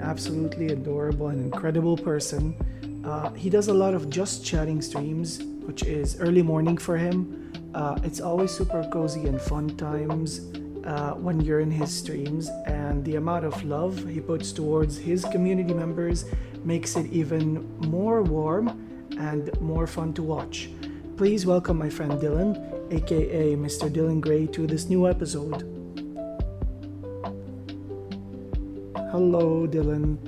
absolutely adorable and incredible person. He does a lot of just chatting streams, which is early morning for him. It's always super cozy and fun times when you're in his streams, and the amount of love he puts towards his community members makes it even more warm and more fun to watch. Please welcome my friend Dylan, aka Mr. Dylan to this new episode. Hello, Dylan.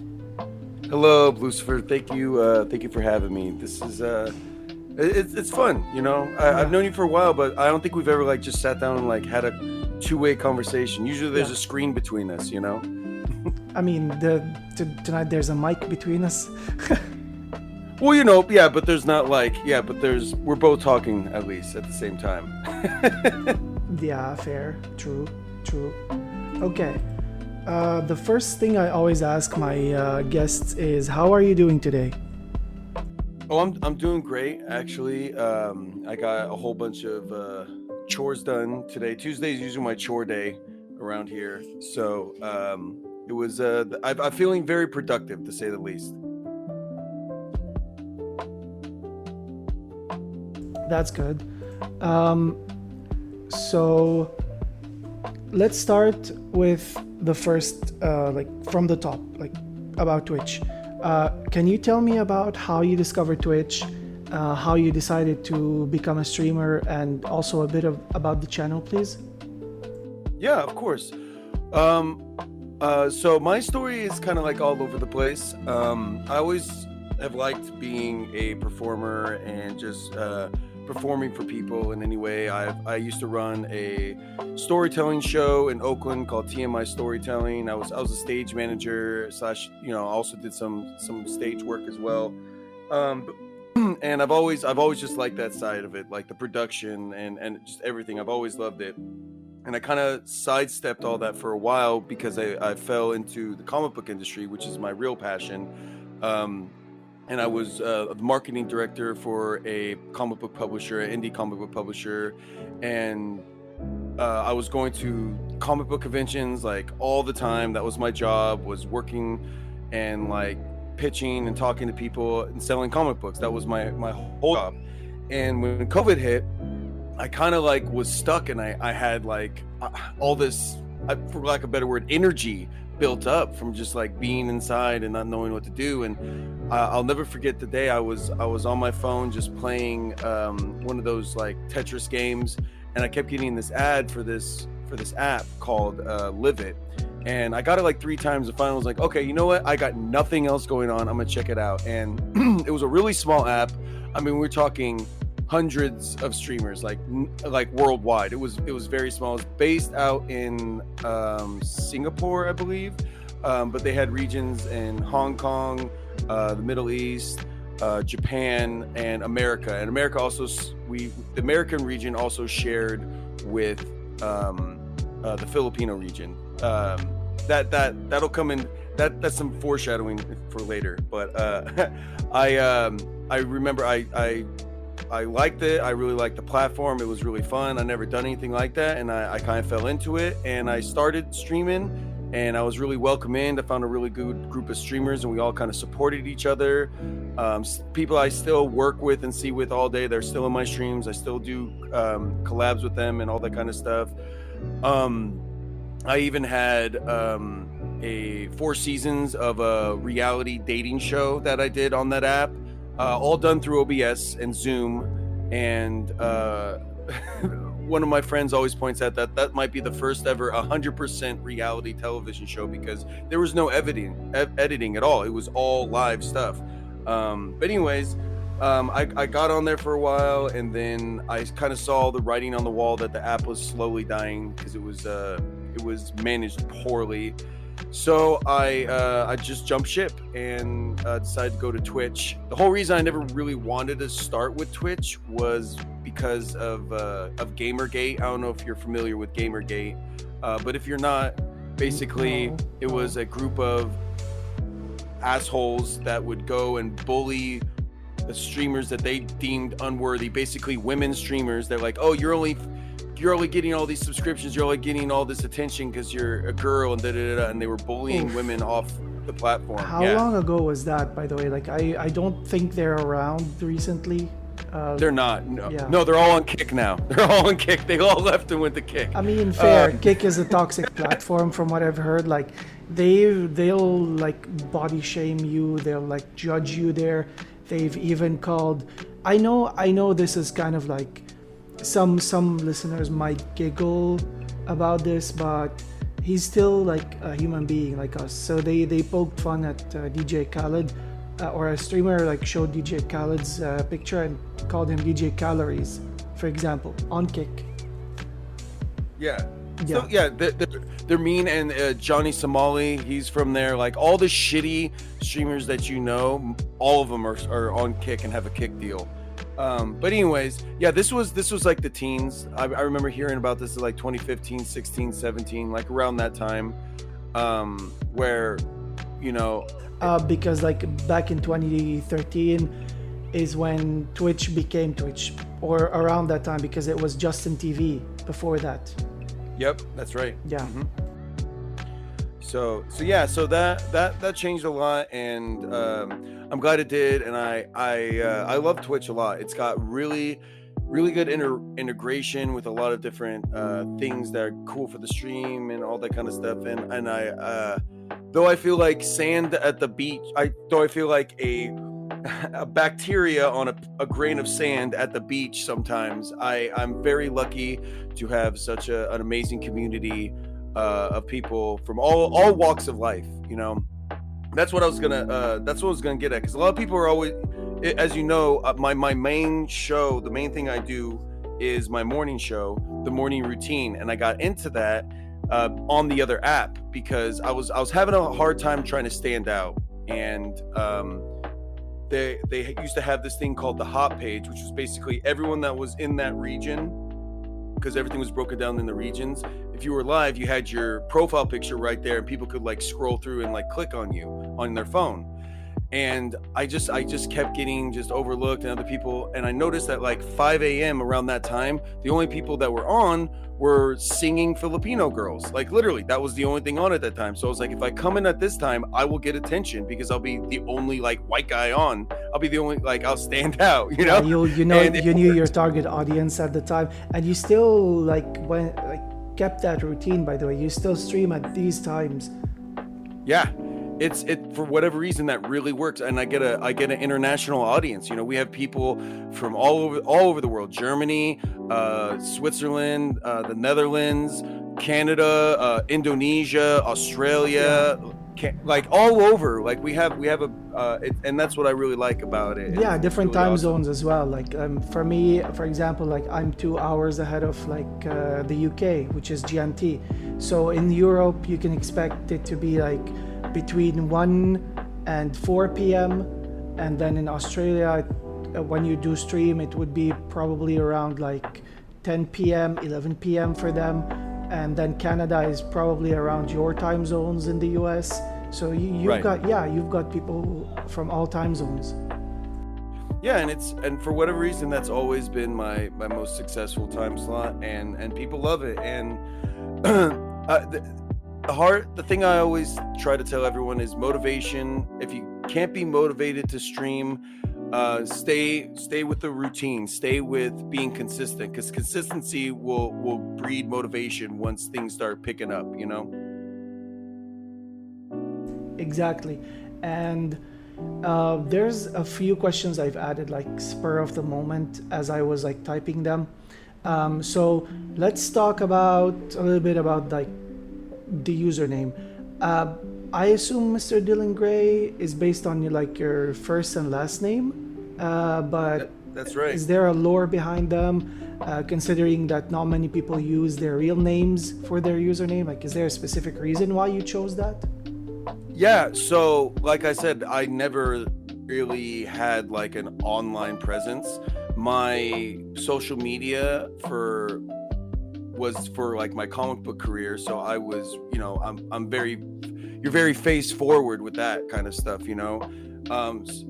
Hello, Lucifer. Thank you for having me. This is it's fun, you know. I've known you for a while, but I don't think we've ever just sat down and had a two-way conversation. Usually, there's a screen between us, you know. I mean, tonight there's a mic between us. Well, but there's not we're both talking at least at the same time. Yeah, fair. True. Okay. The first thing I always ask my guests is, how are you doing today? Oh, I'm doing great, actually. I got a whole bunch of chores done today. Tuesday is usually my chore day around here. So it was, I'm feeling very productive, to say the least. That's good. So let's start with the first, from the top, about Twitch. Can you tell me about how you discovered Twitch, how you decided to become a streamer, and also a bit about the channel, please? Yeah, of course. So my story is kind of all over the place. I always have liked being a performer and just performing for people in any way. I used to run a storytelling show in Oakland called TMI Storytelling. I was a stage manager / also did some stage work as well. And I've always just liked that side of it, like the production and just everything. I've always loved it. And I kind of sidestepped all that for a while because I fell into the comic book industry, which is my real passion. And I was the marketing director for a comic book publisher, an indie comic book publisher. And I was going to comic book conventions all the time. That was my job, was working and pitching and talking to people and selling comic books. That was my whole job. And when COVID hit, I kind of was stuck, and I had all this, for lack of a better word, energy built up from just being inside and not knowing what to do. And I'll never forget the day I was on my phone just playing one of those Tetris games, and I kept getting this ad for this app called Live It. And I got it 3 times, and finally was okay, you know what? I got nothing else going on. I'm gonna check it out. And it was a really small app. I mean, we're talking hundreds of streamers, worldwide. It was very small. It was based out in Singapore, I believe, but they had regions in Hong Kong, the Middle East, Japan, and America. And America also, the American region also shared with the Filipino region. That'll come in. That's some foreshadowing for later. But I remember I liked it. I really liked the platform. It was really fun. I never done anything like that, and I kind of fell into it. And I started streaming, and I was really welcomed in. I found a really good group of streamers, and we all kind of supported each other. People I still work with and see with all day, they're still in my streams. I still do collabs with them and all that kind of stuff. I even had 4 seasons of a reality dating show that I did on that app. All done through OBS and Zoom, and one of my friends always points out that might be the first ever 100% reality television show, because there was no editing at all. It was all live stuff. But anyways, I got on there for a while, and then I kind of saw the writing on the wall that the app was slowly dying because it was managed poorly. So I just jumped ship and decided to go to Twitch. The whole reason I never really wanted to start with Twitch was because of Gamergate. I don't know if you're familiar with Gamergate, but if you're not, basically it was a group of assholes that would go and bully the streamers that they deemed unworthy. Basically, women streamers. They're like, "Oh, you're only getting all these subscriptions. You're only getting all this attention because you're a girl," and da da da. And they were bullying women off the platform. How long ago was that, by the way? Like, I don't think they're around recently. They're not. No, Yeah. no, they're all on Kick now. They're all on Kick. They all left and went to Kick. I mean, fair. Kick is a toxic platform, from what I've heard. Like, they'll like body shame you. They'll like judge you there. They've even called. I know. This is kind of like some listeners might giggle about this, but he's still like a human being like us. So they poked fun at DJ Khaled, or a streamer like showed DJ Khaled's picture and called him DJ Calories, for example, on Kick. Yeah. So yeah, they're mean, and Johnny Somali, he's from there. Like all the shitty streamers that you know, all of them are on Kick and have a Kick deal. But anyways, yeah, this was like the teens. I remember hearing about this in like 2015, 16, 17, like around that time, where, you know, because like back in 2013 is when Twitch became Twitch, or around that time, because it was Justin TV before that. Yep, that's right. Yeah. Mm-hmm. So that changed a lot, and I'm glad it did. And I love Twitch a lot. It's got really good integration with a lot of different things that are cool for the stream and all that kind of stuff. And I though I feel like sand at the beach, I feel like a bacteria on a grain of sand at the beach sometimes. I'm very lucky to have such an amazing community of people from all walks of life. You know, that's what I was gonna get at, because a lot of people are always, as you know, my main show, the main thing I do is my morning show, the morning routine, and I got into that on the other app because I was having a hard time trying to stand out. And they used to have this thing called the hot page, which was basically everyone that was in that region, because everything was broken down in the regions. If you were live, you had your profile picture right there, and people could like scroll through and like click on you on their phone. And I just kept getting just overlooked, and other people, and I noticed that like 5 a.m. around that time, the only people that were on were singing Filipino girls. Like literally, that was the only thing on at that time. So I was like, if I come in at this time, I will get attention because I'll be the only like white guy on. I'll be the only, like, I'll stand out, you know? You knew your target audience at the time, and you still kept that routine, by the way. You still stream at these times. Yeah. It for whatever reason that really works, and I get an international audience. You know, we have people from all over the world: Germany, Switzerland, the Netherlands, Canada, Indonesia, Australia, like all over. Like we have and that's what I really like about it. Yeah, different really time awesome. zones as well. Like for me, for example, like I'm 2 hours ahead of like the UK, which is GMT. So in Europe, you can expect it to be like between 1 and 4 p.m. and then in Australia, when you do stream, it would be probably around like 10 p.m., 11 p.m. for them, and then Canada is probably around your time zones in the US. So you've got people from all time zones. Yeah, and for whatever reason, that's always been my most successful time slot, and people love it. And the thing I always try to tell everyone is motivation. If you can't be motivated to stream, stay with the routine, stay with being consistent, because consistency will breed motivation once things start picking up, you know? Exactly. And there's a few questions I've added like spur of the moment as I was like typing them. So let's talk about a little bit about like the username. I assume mrdylangray is based on like your first and last name, but that's right. Is there a lore behind them, considering that not many people use their real names for their username? Like, is there a specific reason why you chose that? Yeah, so like I said, I never really had like an online presence. My social media was for like my comic book career, so I was, you know, you're very face forward with that kind of stuff, you know,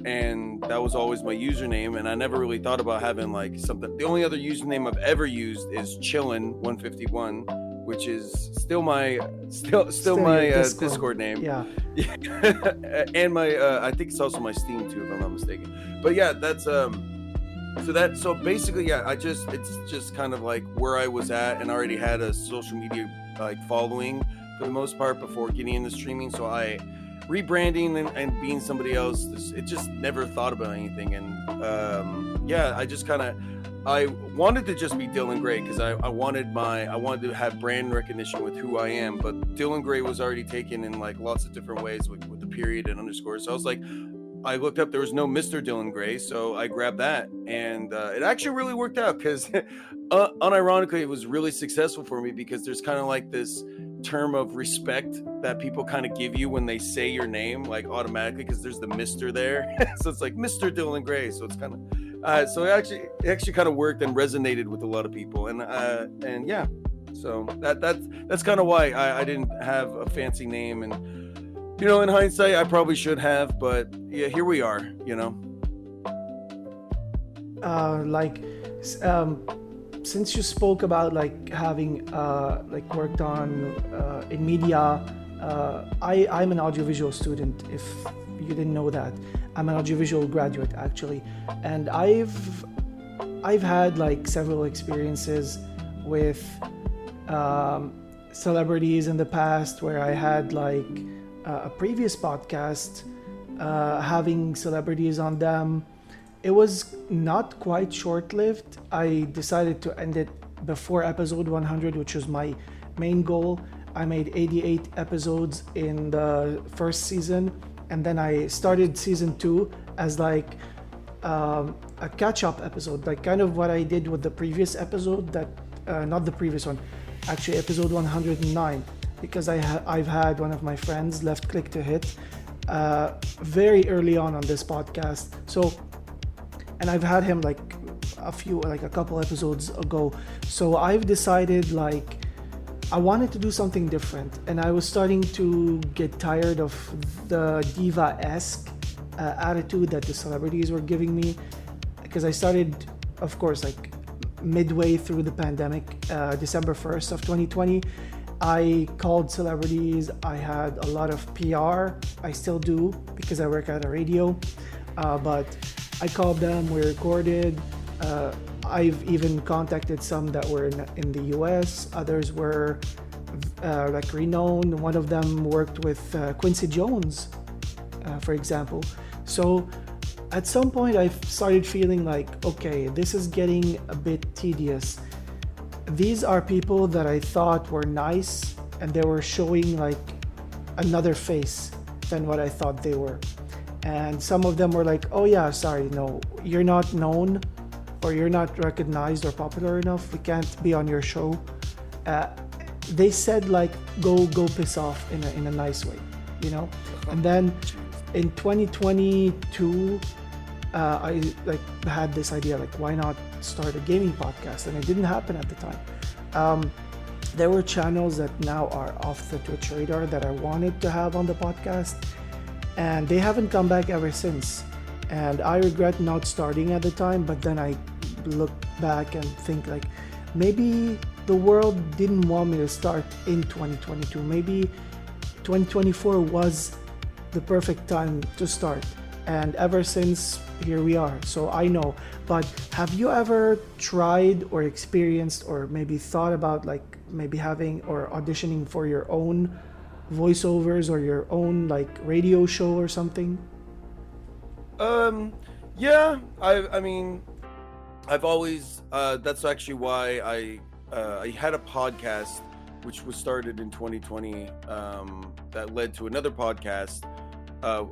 and that was always my username, and I never really thought about having like something. The only other username I've ever used is Chillin151, which is still my your Discord name. Yeah. And my I think it's also my Steam too, if I'm not mistaken. But yeah, that's so basically, yeah, it's just kind of like where I was at, and I already had a social media like following for the most part before getting into streaming. So I rebranding and being somebody else, it just never thought about anything. And yeah, I wanted to just be Dylan Gray because I wanted to have brand recognition with who I am, but Dylan Gray was already taken in like lots of different ways with the period and underscore. So I was like, I looked up, there was no Mr. Dylan Gray, so I grabbed that, and it actually really worked out because unironically it was really successful for me, because there's kind of like this term of respect that people kind of give you when they say your name, like automatically, because there's the Mr. there. So it's like Mr. Dylan Gray, so it's kind of so it actually kind of worked and resonated with a lot of people, and yeah, so that's kind of why I didn't have a fancy name. And you know, in hindsight, I probably should have, but yeah, here we are, you know. Since you spoke about like having like worked on in media, I'm an audiovisual student. If you didn't know that, I'm an audiovisual graduate actually, and I've had like several experiences with celebrities in the past where I had like a previous podcast having celebrities on them. It was not quite short-lived. I decided to end it before episode 100, which was my main goal. I made 88 episodes in the first season, and then I started season 2 as like a catch-up episode, like kind of what I did with the previous episode, that not the previous one, actually episode 109, because I've had one of my friends left click to hit very early on this podcast. So, and I've had him like a couple episodes ago. So I've decided like I wanted to do something different, and I was starting to get tired of the diva-esque attitude that the celebrities were giving me, because I started, of course, like midway through the pandemic, December 1st of 2020. I called celebrities. I had a lot of PR. I still do because I work at a radio, but I called them, we recorded. I've even contacted some that were in the US. Others were like renowned. One of them worked with Quincy Jones, for example. So at some point I started feeling like, okay, this is getting a bit tedious. These are people that I thought were nice, and they were showing like another face than what I thought they were. And some of them were like, oh yeah, sorry, no, you're not known, or you're not recognized or popular enough, we can't be on your show. They said like, go piss off in a nice way, you know. And then in 2022, I like had this idea, like, why not start a gaming podcast? And it didn't happen at the time. There were channels that now are off the Twitch radar that I wanted to have on the podcast, and they haven't come back ever since. And I regret not starting at the time, but then I look back and think like, maybe the world didn't want me to start in 2022. Maybe 2024 was the perfect time to start. And ever since, here we are. So I know. But have you ever tried or experienced or maybe thought about like maybe having or auditioning for your own voiceovers or your own like radio show or something? Yeah, I mean, I've always, that's actually why I had a podcast which was started in 2020, that led to another podcast.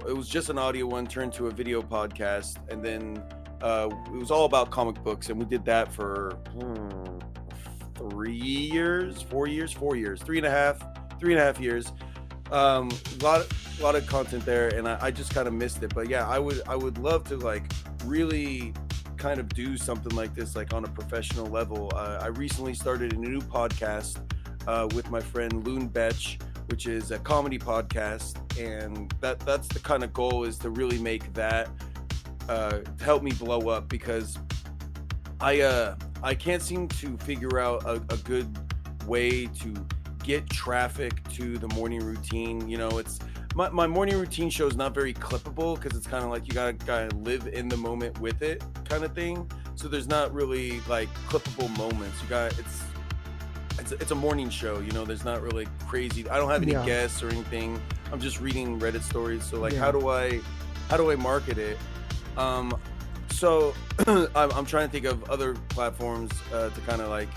It was just an audio one turned to a video podcast, and then it was all about comic books, and we did that for 3 years, 4 years, 4 years, 3.5 years. A lot of content there, and I just kind of missed it. But yeah, I would love to like really kind of do something like this, like on a professional level. I recently started a new podcast with my friend Loon Betch, which is a comedy podcast, and that's the kind of goal, is to really make that help me blow up, because I can't seem to figure out a good way to get traffic to the morning routine. It's my morning routine show is not very clippable because it's kind of like you gotta live in the moment with it kind of thing. So there's not really like clippable moments. It's a morning show. There's not really crazy. I don't have any Yeah. guests or anything. I'm just reading Reddit stories. So like, Yeah. how do I market it? So I'm trying to think of other platforms to kind of like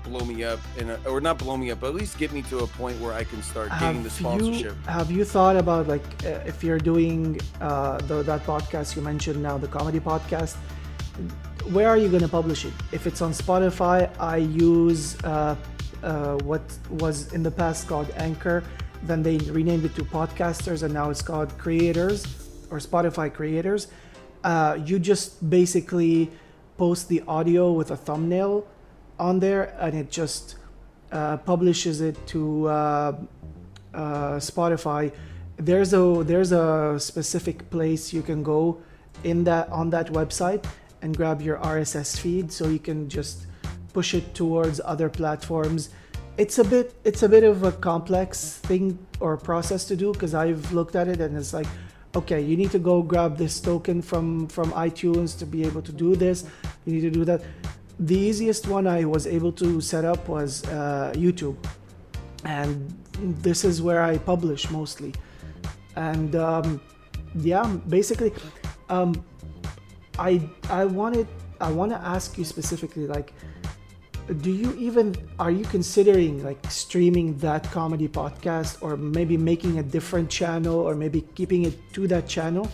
blow me up or not blow me up, but at least get me to a point where I can start getting the sponsorship. Have you thought about like if you're doing that podcast you mentioned now, the comedy podcast, where are you going to publish it? If it's on Spotify, I use what was in the past called Anchor. Then they renamed it to Podcasters, and now it's called Creators or Spotify Creators. You just basically post the audio with a thumbnail on there, and it just publishes it to Spotify. There's a specific place you can go on that website and grab your RSS feed, so you can just push it towards other platforms. It's a bit of a complex thing or process to do, because I've looked at it and it's like, okay, you need to go grab this token from iTunes to be able to do this. You need to do that. The easiest one I was able to set up was YouTube, and this is where I publish mostly. And basically, I want to ask you specifically, like, are you considering like streaming that comedy podcast, or maybe making a different channel, or maybe keeping it to that channel?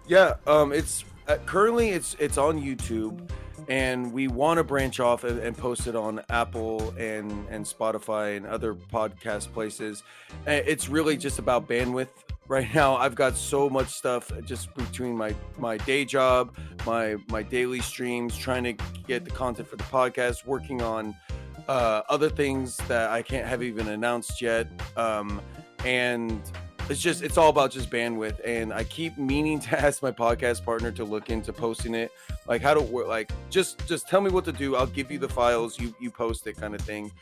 Yeah, it's currently it's on YouTube, and we want to branch off and post it on Apple and Spotify and other podcast places. It's really just about bandwidth. Right now, I've got so much stuff just between my day job, my daily streams, trying to get the content for the podcast, working on other things that I can't have even announced yet, and it's all about just bandwidth. And I keep meaning to ask my podcast partner to look into posting it, like how to work, like just tell me what to do, I'll give you the files, you post it, kind of thing.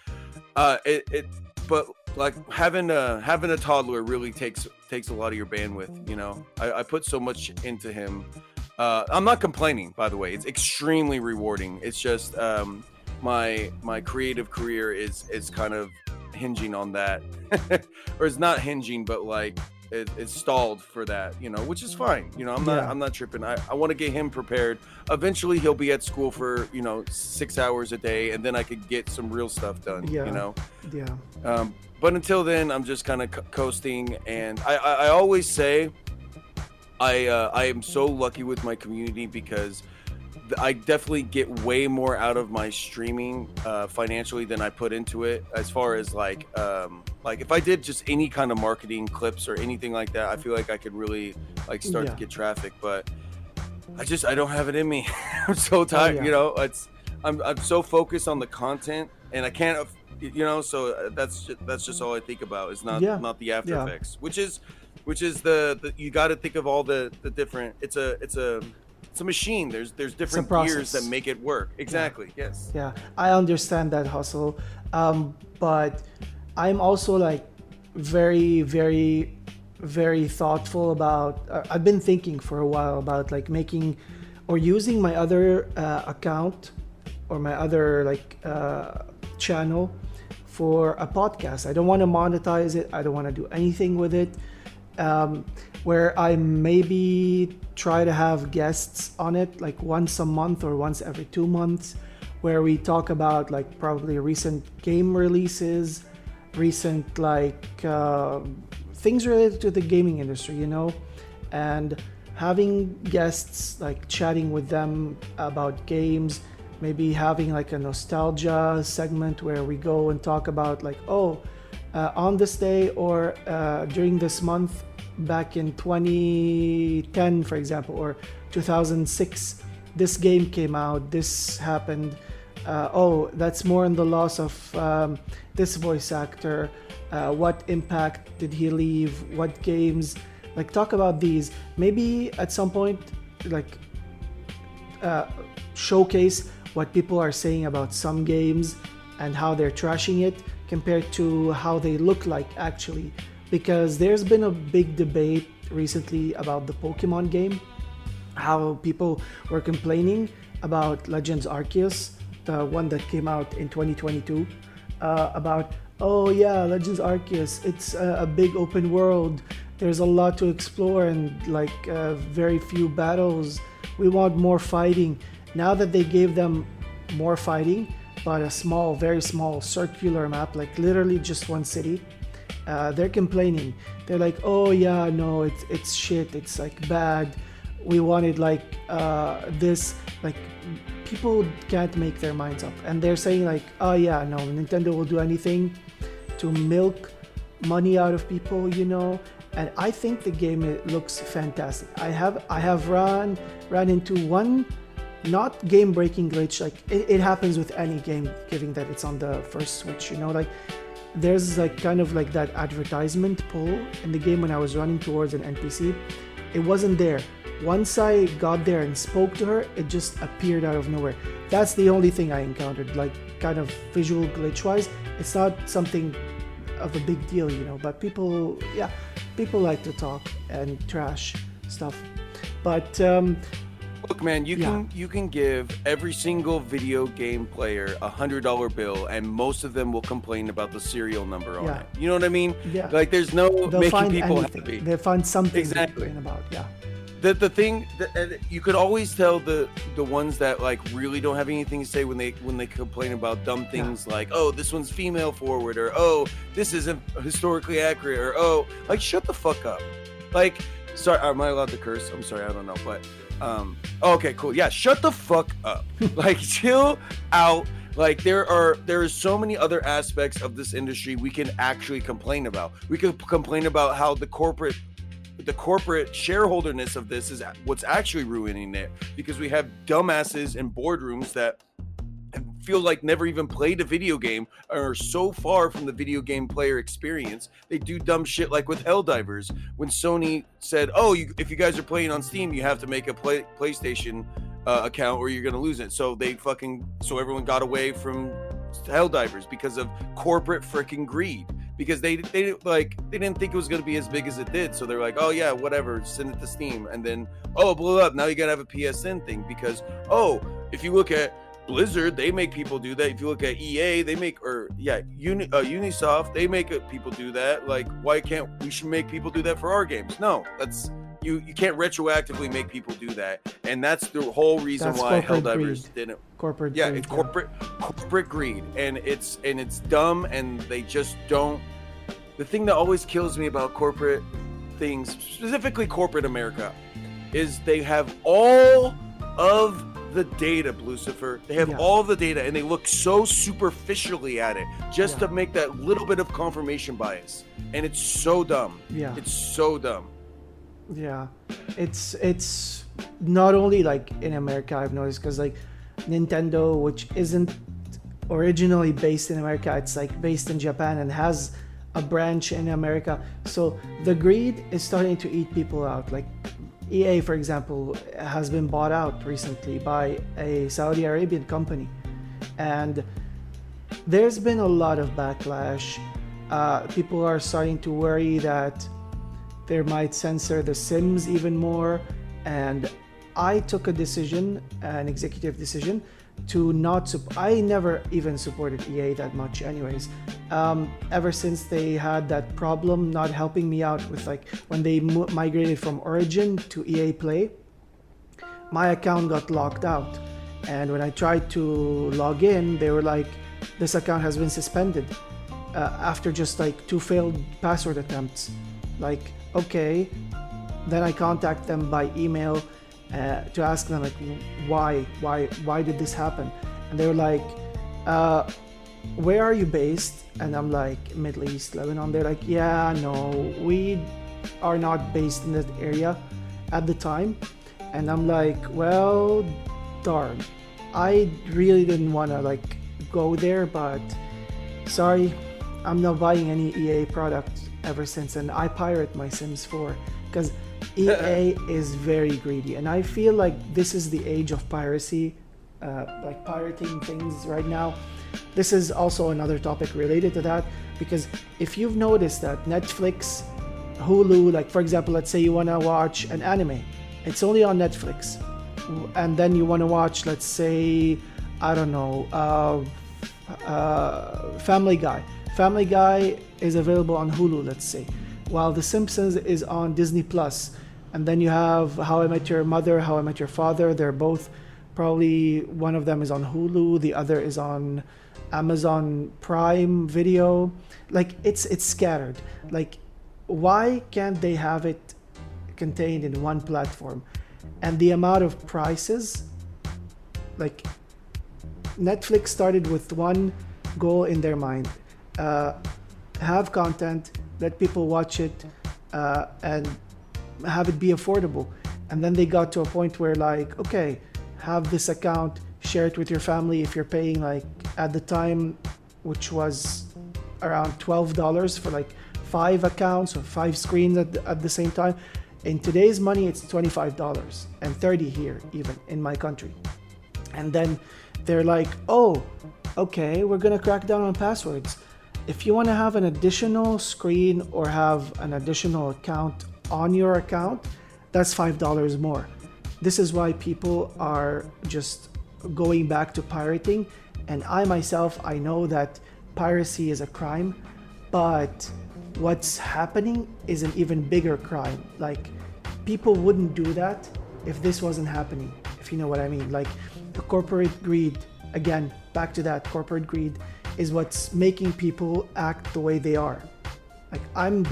But like having a toddler really takes a lot of your bandwidth. I put so much into him. I'm not complaining, by the way. It's extremely rewarding. It's just my creative career is kind of hinging on that, or it's not hinging, but like it's stalled for that, which is fine. I'm not tripping. I want to get him prepared. Eventually he'll be at school for 6 hours a day, and then I could get some real stuff done. But until then, I'm just kind of coasting. And I always say I am so lucky with my community, because I definitely get way more out of my streaming financially than I put into it. As far as like if I did just any kind of marketing clips or anything like that, I feel like I could really like start to get traffic. But I don't have it in me. I'm so tired. I'm so focused on the content, and I can't. So that's just all I think about. Is not the after effects, which is the you got to think of all the different. It's a machine. There's different gears that make it work. Exactly. Yeah. Yes. Yeah, I understand that hustle, but I'm also like very, very, very thoughtful about. I've been thinking for a while about like making or using my other account or my other channel for a podcast. I don't want to monetize it. I don't want to do anything with it. Where I maybe try to have guests on it like once a month or once every 2 months, where we talk about like probably recent game releases, recent things related to the gaming industry, and having guests, like chatting with them about games, maybe having like a nostalgia segment where we go and talk about like, on this day or during this month, back in 2010, for example, or 2006, this game came out, this happened. That's more in the loss of this voice actor. What impact did he leave? What games? Like, talk about these. Maybe at some point, showcase what people are saying about some games and how they're trashing it compared to how they look like actually. Because there's been a big debate recently about the Pokemon game, how people were complaining about Legends Arceus, the one that came out in 2022, about, oh yeah, Legends Arceus, it's a big open world, there's a lot to explore and like very few battles, we want more fighting. Now that they gave them more fighting, but a small, very small circular map, like literally just one city, they're complaining. They're like, oh yeah, no, it's shit, it's like bad, we wanted like this, like people can't make their minds up, and they're saying like, oh yeah, no, Nintendo will do anything to milk money out of people, you know. And I think the game, it looks fantastic. I have run into one not game-breaking glitch, like it happens with any game, given that it's on the first Switch, you know, like there's like kind of like that advertisement pull in the game when I was running towards an NPC. It wasn't there. Once I got there and spoke to her, it just appeared out of nowhere. That's the only thing I encountered, like kind of visual glitch wise. It's not something of a big deal, you know, but people like to talk and trash stuff. But look, man, you can give every single video game player $100 bill, and most of them will complain about the serial number on it. You know what I mean? Yeah. Like there's no they'll making find people anything. happy. They'll find something Exactly. to complain about. Yeah. The thing that you could always tell the ones that like really don't have anything to say when they complain about dumb things like, oh, this one's female forward, or oh, this isn't historically accurate, or oh, like shut the fuck up. Like, sorry, am I allowed to curse? I'm sorry, I don't know, but okay, cool. Yeah, shut the fuck up. Like, chill out. Like there is so many other aspects of this industry we can actually complain about. We could complain about how the corporate shareholderness of this is what's actually ruining it, because we have dumbasses in boardrooms that feel like never even played a video game, or are so far from the video game player experience. They do dumb shit like with Helldivers, when Sony said, oh, if you guys are playing on Steam, you have to make a PlayStation account or you're gonna lose it. So everyone got away from Helldivers because of corporate freaking greed. Because they didn't think it was going to be as big as it did, so they're like, oh yeah, whatever, send it to Steam, and then it blew up. Now you gotta have a PSN thing, because if you look at Blizzard, they make people do that. If you look at EA, they make, Unisoft, they make people do that. Like, why can't we should make people do that for our games? No, that's you can't retroactively make people do that, and that's the whole reason why Helldivers didn't. Corporate greed, it's corporate greed, and it's dumb, and they just don't. The thing that always kills me about corporate things, specifically corporate America, is they have all of the data, Lucifer. They have all the data, and they look so superficially at it just to make that little bit of confirmation bias, and it's so dumb. Yeah, it's so dumb. Yeah, it's not only like in America, I've noticed, because like Nintendo, which isn't originally based in America, it's like based in Japan and has a branch in America. So the greed is starting to eat people out. Like EA, for example, has been bought out recently by a Saudi Arabian company, and there's been a lot of backlash. People are starting to worry that they might censor The Sims even more, and I took an executive decision, to not I never even supported EA that much anyways, ever since they had that problem not helping me out with, like, when they migrated from Origin to EA Play, my account got locked out, and when I tried to log in, they were like, this account has been suspended after just like 2 failed password attempts. Like, okay, then I contact them by email to ask them, like, why did this happen? And they were like, where are you based? And I'm like, Middle East, Lebanon. They're like, yeah, no, we are not based in that area at the time. And I'm like, well, darn, I really didn't want to like go there, but sorry, I'm not buying any EA product ever since. And I pirate my Sims 4 because EA is very greedy, and I feel like this is the age of piracy, like pirating things right now. this is also another topic related to that, because if you've noticed that Netflix, Hulu, like for example, let's say you want to watch an anime, it's only on Netflix, and then you want to watch, let's say, I don't know, Family Guy. Family Guy is available on Hulu, let's say, while The Simpsons is on Disney Plus. And then you have How I Met Your Mother, How I Met Your Father. They're both probably, one of them is on Hulu, the other is on Amazon Prime Video. Like it's scattered. Like, why can't they have it contained in one platform? And the amount of prices, like Netflix started with one goal in their mind: have content, let people watch it, and have it be affordable. And then they got to a point where, like, okay, have this account, share it with your family. If you're paying, like at the time, which was around $12 for like 5 accounts or 5 screens at the same time. In today's money, it's $25 and $30 here, even in my country. And then they're like, oh, okay, we're gonna crack down on passwords. If you want to have an additional screen or have an additional account on your account, that's $5 more. This is why people are just going back to pirating. And I myself, I know that piracy is a crime, but what's happening is an even bigger crime. Like, people wouldn't do that if this wasn't happening, if you know what I mean. Like, the corporate greed, again, back to that, corporate greed is what's making people act the way they are. Like, I'm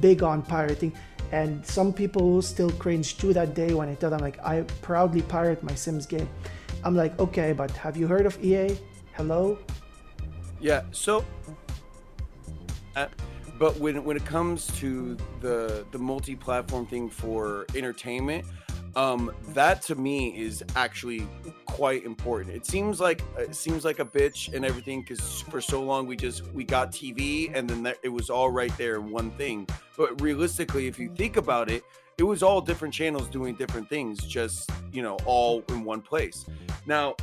big on pirating, and some people still cringe to that day when I tell them, like, I proudly pirate my Sims game. I'm like, okay, but have you heard of EA? Hello? Yeah, so but when it comes to the multi-platform thing for entertainment, that to me is actually quite important. It seems like a bitch and everything, because for so long we got TV, and then it was all right there in one thing. But realistically, if you think about it, it was all different channels doing different things, just, all in one place. Now,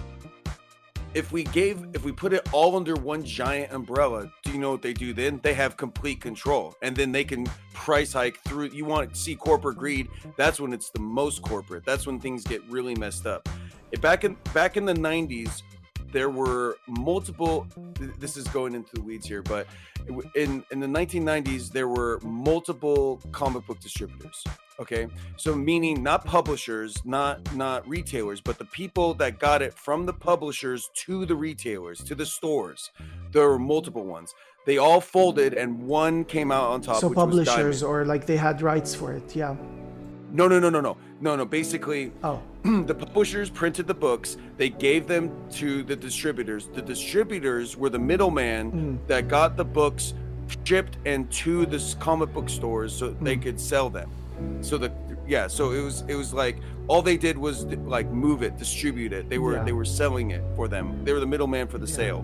if we put it all under one giant umbrella, do you know what they do then? They have complete control, and then they can price hike through. You want to see corporate greed? That's when it's the most corporate. That's when things get really messed up. Back in the 90s, there were multiple. This is going into the weeds here, but in the 1990s, there were multiple comic book distributors. Okay, so meaning not publishers, not retailers, but the people that got it from the publishers to the retailers, to the stores. There were multiple ones. They all folded, and one came out on top. So which publishers, or like they had rights for it, yeah. No. Basically, the publishers printed the books. They gave them to the distributors. The distributors were the middleman that got the books shipped and to the comic book stores so they could sell them. So it was like all they did was like move it, distribute it. They were selling it for them. They were the middleman for the sale.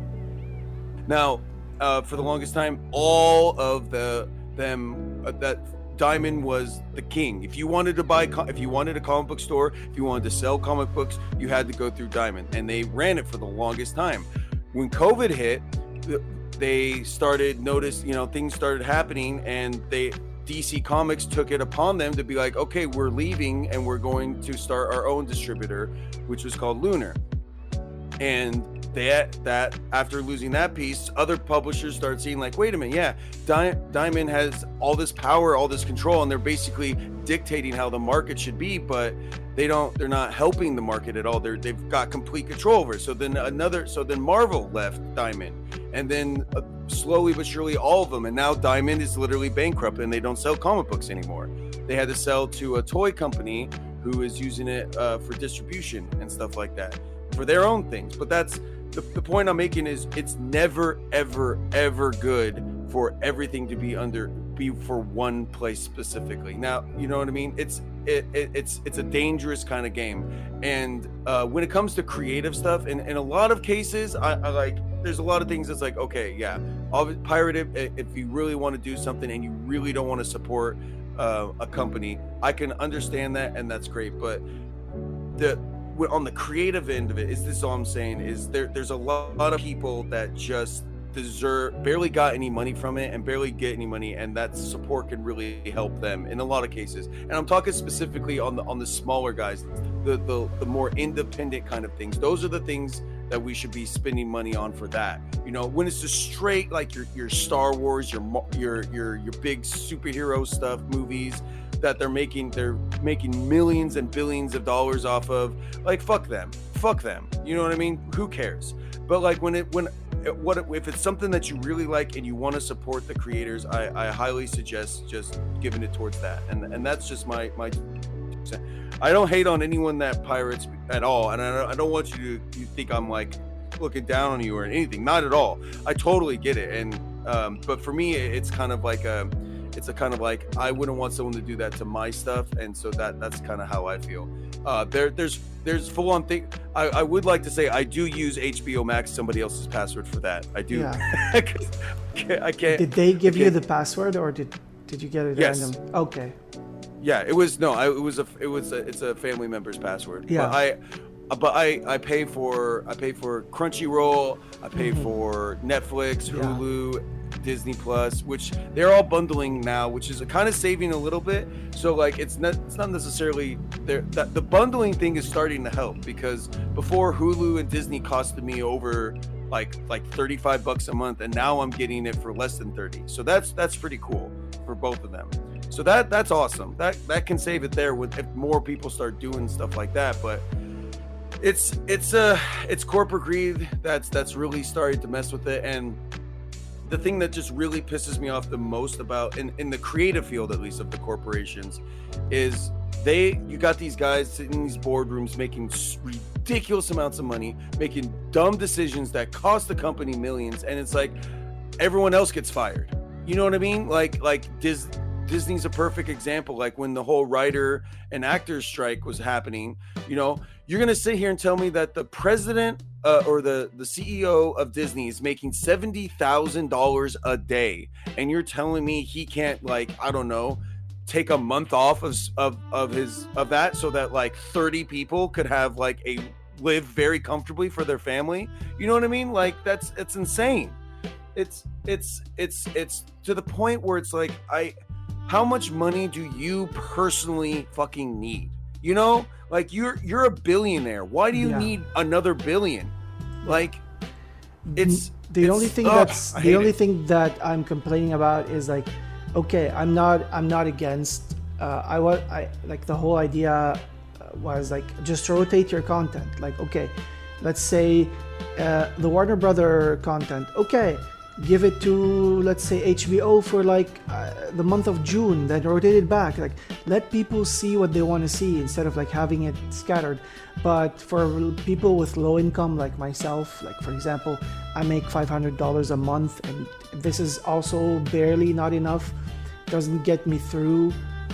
Now, for the longest time, all of that Diamond was the king. If you wanted a comic book store, if you wanted to sell comic books, you had to go through Diamond, and they ran it for the longest time. When COVID hit, they started things started happening, and DC Comics took it upon them to be like, okay, we're leaving and we're going to start our own distributor, which was called Lunar. And that after losing that piece, other publishers started seeing like, wait a minute, Diamond has all this power, all this control, and they're basically dictating how the market should be, but they're not helping the market at all. They've got complete control over it. So then Marvel left Diamond, and then slowly but surely all of them, and now Diamond is literally bankrupt and they don't sell comic books anymore. They had to sell to a toy company who is using it for distribution and stuff like that for their own things. But that's the point I'm making is it's never ever good for everything to be for one place specifically. Now, you know what I mean? It's a dangerous kind of game. And when it comes to creative stuff, in a lot of cases, I like, there's a lot of things that's like, okay, yeah, I'll pirate it if you really want to do something and you really don't want to support a company. I can understand that, and that's great. But on the creative end of it, is this all I'm saying is there's a lot of people that just barely got any money from it and barely get any money, and that support can really help them in a lot of cases. And I'm talking specifically on the smaller guys, the more independent kind of things. Those are the things that we should be spending money on for that. You know, when it's just straight like your Star Wars, your big superhero stuff movies that they're making millions and billions of dollars off of, like, fuck them. You know what I mean? Who cares? But like if it's something that you really like and you want to support the creators, I highly suggest just giving it towards that. And that's just my I don't hate on anyone that pirates at all, and I don't want you to think I'm like looking down on you or anything. Not at all. I totally get it. And but for me, it's kind of like I wouldn't want someone to do that to my stuff, and so that's kind of how I feel. There's full on thing. I would like to say I do use HBO Max, somebody else's password for that. I do. Yeah. I can't. Did they give you the password, or did you get it yes. random? Okay. Yeah, it's a family member's password. Yeah. But I pay for Crunchyroll, I pay for Netflix, Hulu, Disney Plus, which they're all bundling now, which is kind of saving a little bit. So like it's not necessarily there. The bundling thing is starting to help, because before Hulu and Disney costed me over like $35 a month, and now I'm getting it for less than 30. So that's pretty cool for both of them. So that's awesome. That can save it there if more people start doing stuff like that. But it's corporate greed that's really starting to mess with it. And the thing that just really pisses me off the most about in the creative field, at least, of the corporations, is you got these guys sitting in these boardrooms making ridiculous amounts of money, making dumb decisions that cost the company millions, and it's like everyone else gets fired. You know what I mean? Like Disney's a perfect example. Like when the whole writer and actors strike was happening, you know, you're going to sit here and tell me that the president or the CEO of Disney is making $70,000 a day, and you're telling me he can't, like, I don't know, take a month off of that so that like 30 people could have live very comfortably for their family. You know what I mean? Like it's insane. It's to the point where it's like, how much money do you personally fucking need? You know, like you're a billionaire. Why do you need another billion? Like the only thing that I'm complaining about is like, okay, I'm not against. I like the whole idea was like just rotate your content. Like, okay, let's say the Warner Brother content. Okay, give it to, let's say, HBO for like the month of June, then rotate it back. Like, let people see what they want to see instead of like having it scattered. But for people with low income like myself, like for example, I make $500 a month, and this is also barely not enough. Doesn't get me through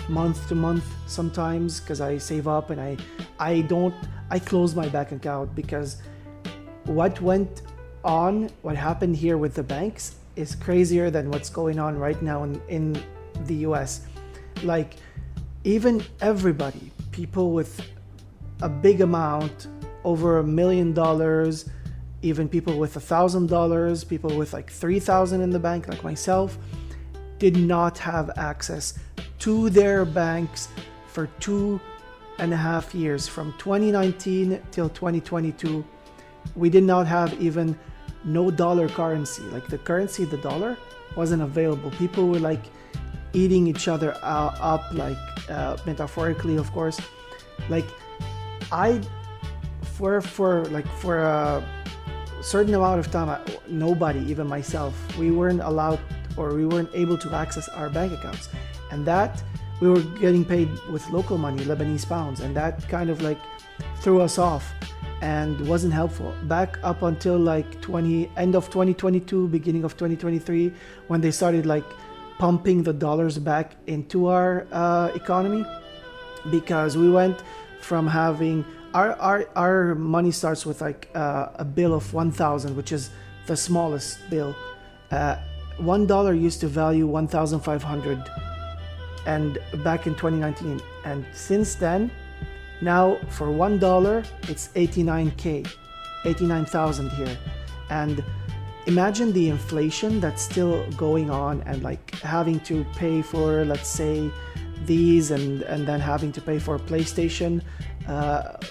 month to month sometimes, because I save up and I close my bank account, because what what happened here with the banks is crazier than what's going on right now in the US. Like, even everybody, people with a big amount, over $1 million, even people with $1,000, people with like 3,000 in the bank, like myself, did not have access to their banks for 2.5 years, from 2019 till 2022. We did not have even no dollar currency. Like the currency, the dollar, wasn't available. People were like eating each other up, like metaphorically, of course. Like for a certain amount of time, nobody, even myself, we weren't allowed, or we weren't able to access our bank accounts. And that we were getting paid with local money, Lebanese pounds, and that kind of like threw us off and wasn't helpful. Back up until like end of 2022, beginning of 2023, when they started like pumping the dollars back into our economy, because we went from having our money starts with like a bill of 1,000, which is the smallest bill. $1 used to value 1,500, and back in 2019, and since then Now for $1, it's 89,000 here. And imagine the inflation that's still going on, and like having to pay for, let's say, these and then having to pay for PlayStation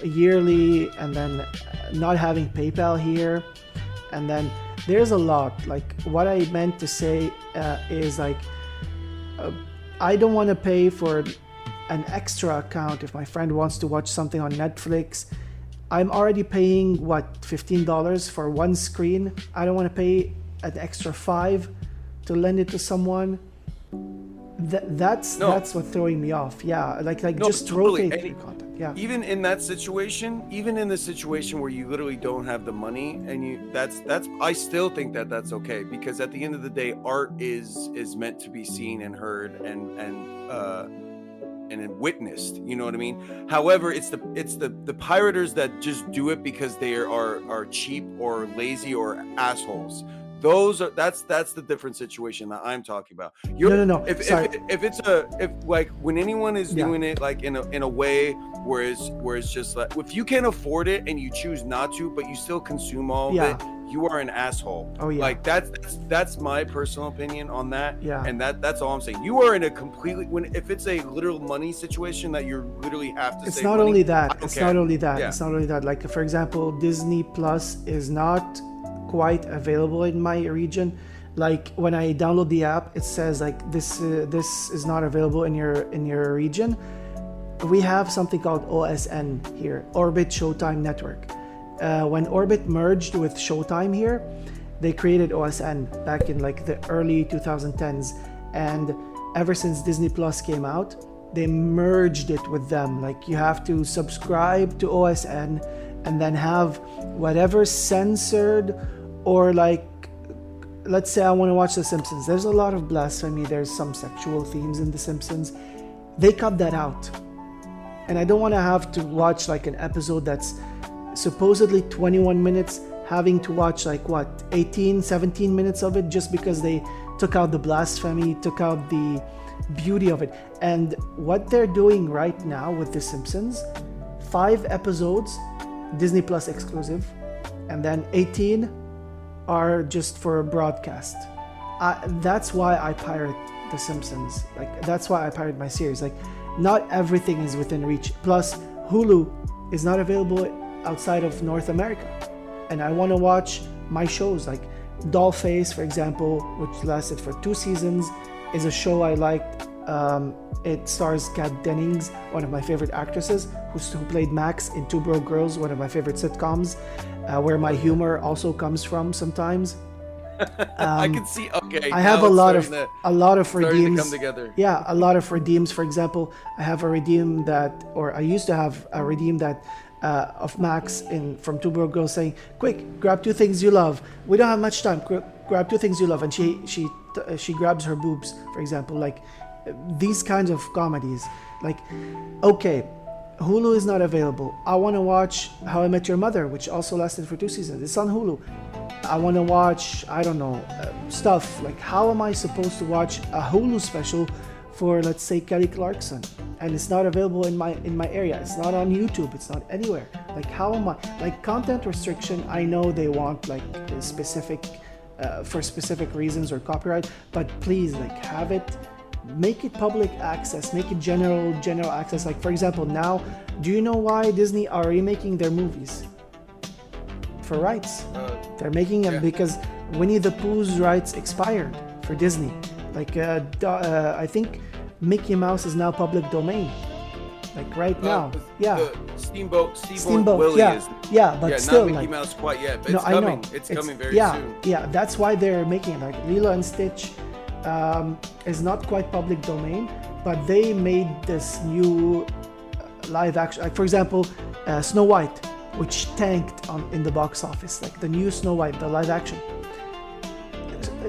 yearly, and then not having PayPal here. And then there's a lot. Like what I meant to say is like I don't want to pay for an extra account if my friend wants to watch something on Netflix. I'm already paying $15 for one screen. I don't want to pay an extra $5 to lend it to someone. That's what's throwing me off. Yeah, like No, just totally. rotate your content. Yeah. Even in that situation, even in the situation where you literally don't have the money, and that's I still think that's okay, because at the end of the day, art is meant to be seen and heard and witnessed. You know what I mean? However, it's the pirators that just do it because they are cheap or lazy or assholes. That's the different situation that I'm talking about. No. If like when anyone is doing it like in a way where it's just like, if you can't afford it and you choose not to, but you still consume all of it, you are an asshole. Oh yeah. Like that's my personal opinion on that. Yeah. And that's all I'm saying. You are in a completely, if it's a literal money situation that you literally have to. It's not only that. It's not only that. Like for example, Disney Plus is not quite available in my region. Like when I download the app, it says like this is not available in your region. We have something called OSN here, Orbit Showtime Network. When Orbit merged with Showtime here, they created OSN back in like the early 2010s, and ever since Disney Plus came out, they merged it with them. Like you have to subscribe to OSN and then have whatever censored, or like, let's say I want to watch The Simpsons. There's a lot of blasphemy. There's some sexual themes in The Simpsons. They cut that out. And I don't want to have to watch like an episode that's supposedly 21 minutes, having to watch like 17 minutes of it just because they took out the blasphemy, took out the beauty of it. And what they're doing right now with The Simpsons, 5 episodes, Disney Plus exclusive, and then 18 are just for broadcast. That's why I pirate The Simpsons. Like that's why I pirate my series. Like not everything is within reach. Plus Hulu is not available outside of North America, and I want to watch my shows. Like Dollface, for example, which lasted for 2 seasons, is a show I liked. It stars Kat Dennings, one of my favorite actresses, who played Max in Two Broke Girls, one of my favorite sitcoms, where my humor also comes from sometimes. I can see. Okay, I have a lot of redeems. To come together. Yeah, a lot of redeems. For example, I have a redeem I used to have a redeem of Max from Two Broke Girls saying, "Quick, grab 2 things you love. We don't have much time. Grab 2 things you love," and she grabs her boobs, for example. Like these kinds of comedies. Like, okay, Hulu is not available. I want to watch How I Met Your Mother, which also lasted for 2 seasons. It's on Hulu. I want to watch, I don't know, stuff. Like, how am I supposed to watch a Hulu special for, let's say, Kelly Clarkson? And it's not available in my area. It's not on YouTube. It's not anywhere. Like, how am I? Like, content restriction, I know they want, like, a specific, for specific reasons or copyright, but please, like, have it. Make it public access, make it general access. Like for example, now, do you know why Disney are remaking their movies? For rights. They're making them because Winnie the Pooh's rights expired for Disney. Like I think Mickey Mouse is now public domain. Like right now. Steamboat Willie is. Yeah, but still, not Mickey Mouse quite yet, but it's coming. It's coming very soon. Yeah, that's why they're making it. Like Lilo and Stitch is not quite public domain, but they made this new live action. Like for example, Snow White, which tanked in the box office. Like the new Snow White, the live action,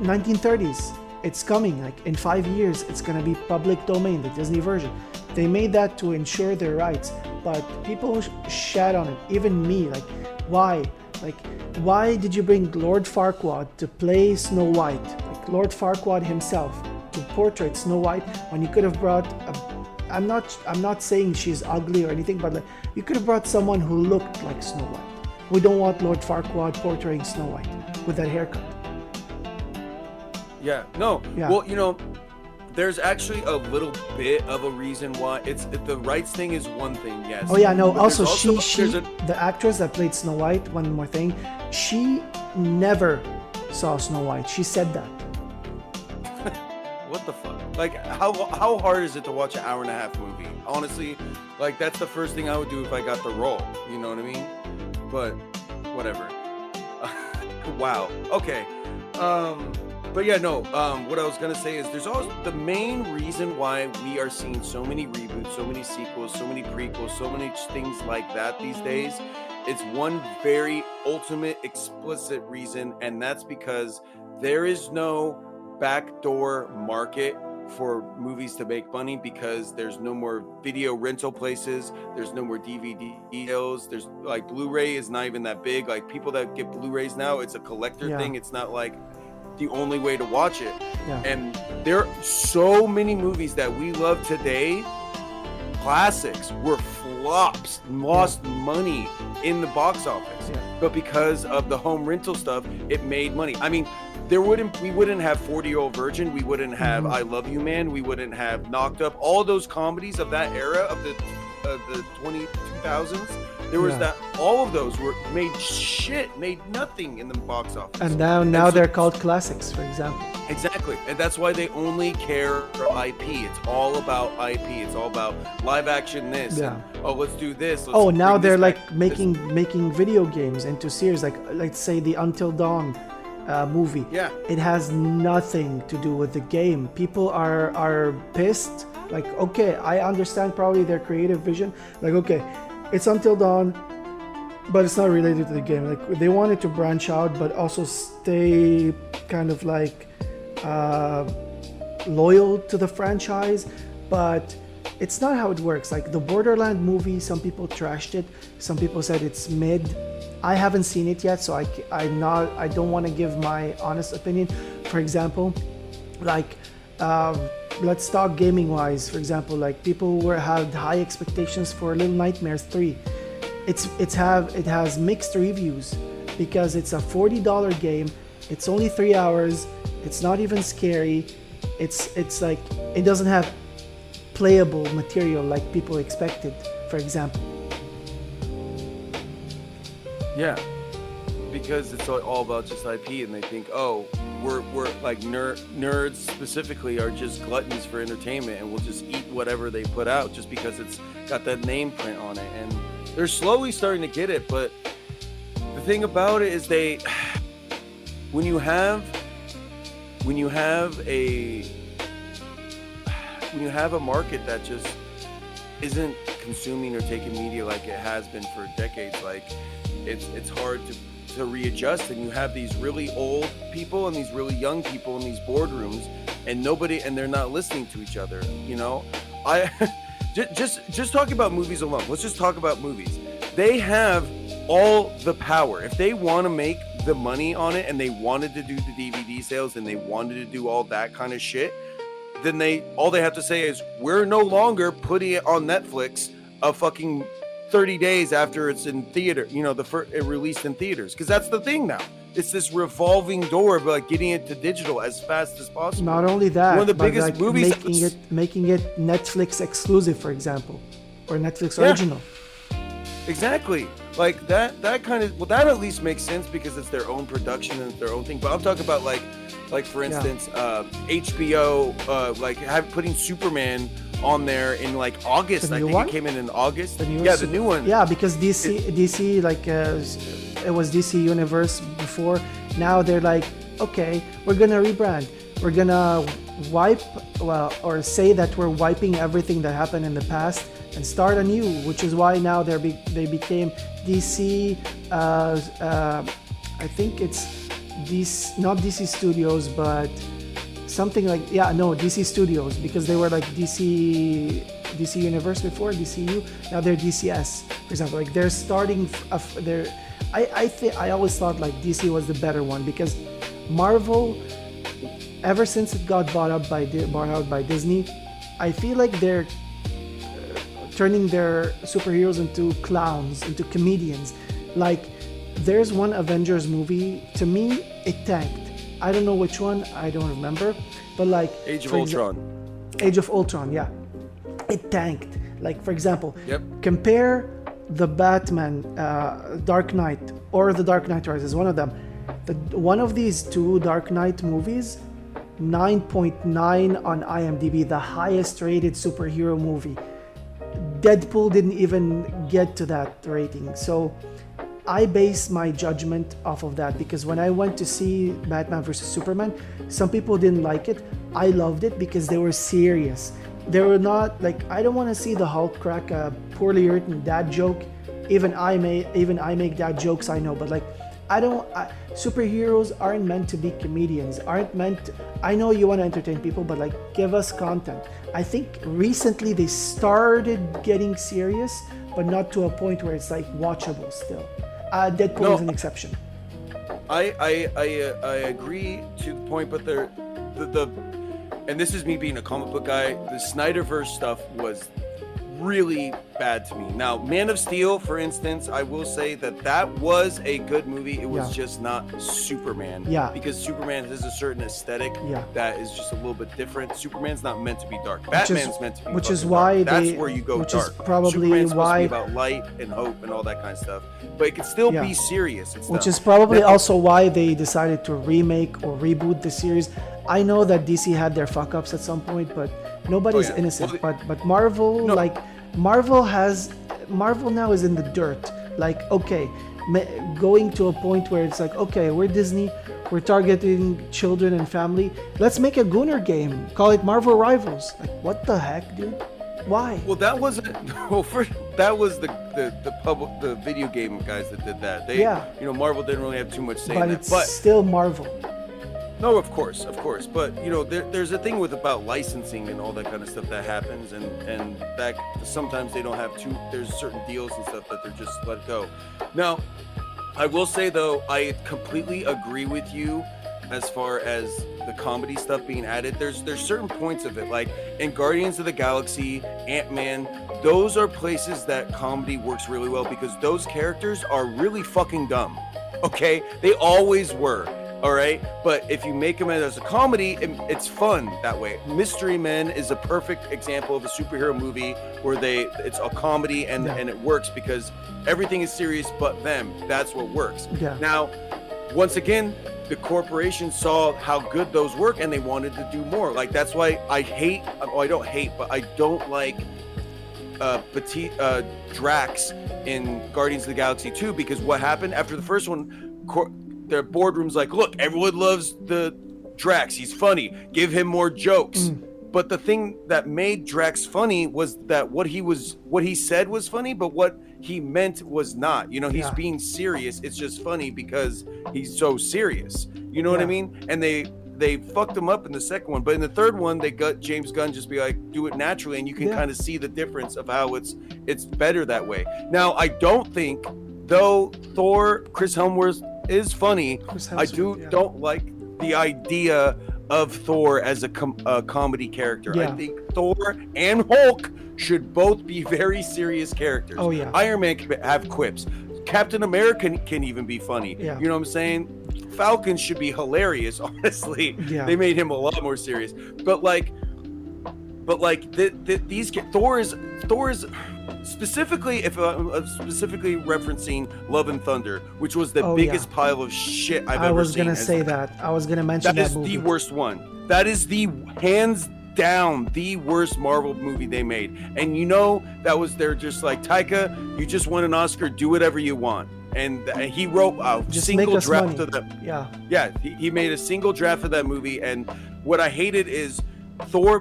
1930s. It's coming. Like in 5 years, it's gonna be public domain, the Disney version. They made that to ensure their rights, but people shat on it. Even me. Like, why? Like, why did you bring Lord Farquaad to play Snow White? Lord Farquaad himself to portray Snow White when you could have brought I'm not saying she's ugly or anything, but like, you could have brought someone who looked like Snow White. We don't want Lord Farquaad portraying Snow White with that haircut. Yeah, no. Yeah. Well, there's actually a little bit of a reason why the rights thing is one thing, yes. Oh yeah, no. But Also, there's the actress that played Snow White. One more thing, she never saw Snow White. She said that. What the fuck? Like, how hard is it to watch an hour and a half movie? Honestly, like, that's the first thing I would do if I got the role. You know what I mean? But whatever. Wow. Okay. But yeah, no. What I was gonna say is there's always the main reason why we are seeing so many reboots, so many sequels, so many prequels, so many things like that these days. It's one very ultimate, explicit reason, and that's because there is no backdoor market for movies to make money, because there's no more video rental places, there's no more DVD deals, there's like Blu-ray is not even that big. Like, people that get Blu-rays now, it's a collector thing. It's not like the only way to watch it. And there are so many movies that we love today, classics, were flops, lost money in the box office, but because of the home rental stuff, it made money. I mean, we wouldn't have 40-Year-Old Virgin, we wouldn't have I Love You Man, we wouldn't have Knocked Up, all those comedies of that era of the 2000s. There was that, all of those were made nothing in the box office. And now they're called classics, for example. Exactly. And that's why they only care for IP. It's all about IP. It's all about live action this. And, let's do this. Now they're like making video games into series, like let's say the Until Dawn movie. It has nothing to do with the game. People are pissed. Like, okay, I understand probably their creative vision. Like, okay, it's Until Dawn, but it's not related to the game. Like, they wanted to branch out, but also stay kind of like loyal to the franchise. But it's not how it works. Like the Borderland movie, some people trashed it. Some people said it's mid. I haven't seen it yet, so I don't want to give my honest opinion. For example, like let's talk gaming wise. For example, like people had high expectations for Little Nightmares 3. It has mixed reviews because it's a $40 game. It's only 3 hours. It's not even scary. It's like it doesn't have playable material like people expected, for example. Yeah, because it's all about just IP, and they think, oh, we're like nerds specifically are just gluttons for entertainment, and we'll just eat whatever they put out just because it's got that name print on it. And they're slowly starting to get it, but the thing about it is when you have a market that just isn't consuming or taking media like it has been for decades, like it's hard to readjust, and you have these really old people and these really young people in these boardrooms, and they're not listening to each other. You know, I just talking about movies alone. Let's just talk about movies. They have all the power. If they want to make the money on it, and they wanted to do the DVD sales, and they wanted to do all that kind of shit, then all they have to say is, we're no longer putting it on Netflix a fucking 30 days after it's in theater, it released in theaters, because that's the thing now. It's this revolving door of like getting it to digital as fast as possible. Not only that, one of the biggest like movies, making it Netflix exclusive, for example, or Netflix original. Exactly. Like that kind of, that at least makes sense because it's their own production and it's their own thing. But I'm talking about like for instance, HBO, putting Superman on there in like August. I think it came in August. The new one. Yeah, because DC like it was DC Universe before. Now they're like, okay, we're gonna rebrand. We're gonna or say that we're wiping everything that happened in the past and start anew, which is why now they became DC. I think it's not DC Studios, but something like DC Studios, because they were like DC Universe before, DCU. Now they're DCS, for example. Like they're starting. I always thought like DC was the better one, because Marvel, ever since it got bought out by Disney, I feel like they're turning their superheroes into clowns, into comedians. Like, there's one Avengers movie, to me, it tanked. I don't know which one, I don't remember, but like... Age of Ultron. Age of Ultron, yeah. It tanked. Like, for example, Yep. compare the Batman Dark Knight or the Dark Knight Rises, one of them. One of these two Dark Knight movies, 9.9 on IMDb, the highest rated superhero movie. Deadpool didn't even get to that rating. So I base my judgment off of that, because when I went to see Batman vs Superman, some people didn't like it. I loved it because they were serious. They were not like, I don't want to see the Hulk crack a poorly written dad joke. Even I make dad jokes, I know, but like, superheroes aren't meant to be comedians, I know you want to entertain people, but like, give us content. I think recently they started getting serious, but not to a point where it's like watchable still. Deadpool is an exception. I agree to the point, but the and this is me being a comic book guy, the Snyderverse stuff was really bad to me. Now, Man of Steel, for instance, I will say that was a good movie. It was just not Superman. Yeah. Because Superman has a certain aesthetic that is just a little bit different. Superman's not meant to be dark. Batman's meant to be which is dark. why That's where you go which dark. Is probably Superman's why supposed to be about light and hope and all that kind of stuff. But it can still be serious. Which is probably also why they decided to remake or reboot the series. I know that DC had their fuck ups at some point, but nobody's innocent. But Marvel, Marvel now is in the dirt. Like, okay, going to a point where it's like, okay, we're Disney, we're targeting children and family. Let's make a Gooner game. Call it Marvel Rivals. Like, what the heck, dude? Why? Well, that wasn't. Well, that was the video game guys that did that. Marvel didn't really have too much say in that. But it's still Marvel. No, of course, but there's a thing about licensing and all that kind of stuff that happens, and that sometimes they don't have there's certain deals and stuff that they're just let go. Now, I will say though, I completely agree with you as far as the comedy stuff being added. There's certain points of it, like in Guardians of the Galaxy, Ant-Man, those are places that comedy works really well because those characters are really fucking dumb. Okay, they always were. All right, but if you make them as a comedy, it's fun that way. Mystery Men is a perfect example of a superhero movie where it's a comedy and it works because everything is serious but them. That's what works. Yeah. Now, once again, the corporation saw how good those work and they wanted to do more. Like, that's why I don't like Drax in Guardians of the Galaxy 2, because what happened after the first one, their boardroom's like, look, everyone loves the Drax. He's funny. Give him more jokes. But the thing that made Drax funny was that what he said was funny, but what he meant was not. He's being serious. It's just funny because he's so serious. You know what I mean? And they fucked him up in the second one. But in the third one, they got James Gunn just be like, do it naturally. And you can kind of see the difference of how it's better that way. Now, I don't think, though Thor, Chris Hemsworth is funny, I don't like the idea of Thor as a comedy character. I think Thor and Hulk should both be very serious characters. Oh yeah. Iron Man can have quips. Captain America can even be funny. Yeah. You know what I'm saying? Falcon should be hilarious, honestly. Yeah. They made him a lot more serious. But these Thor is specifically, if I'm specifically referencing Love and Thunder, which was the biggest pile of shit I've ever seen. I was gonna say that. I was gonna mention that movie. That is the worst one. That is the hands down the worst Marvel movie they made. And they're just like, Taika, you just won an Oscar, do whatever you want. And he wrote a single draft of that. He made a single draft of that movie. And what I hated is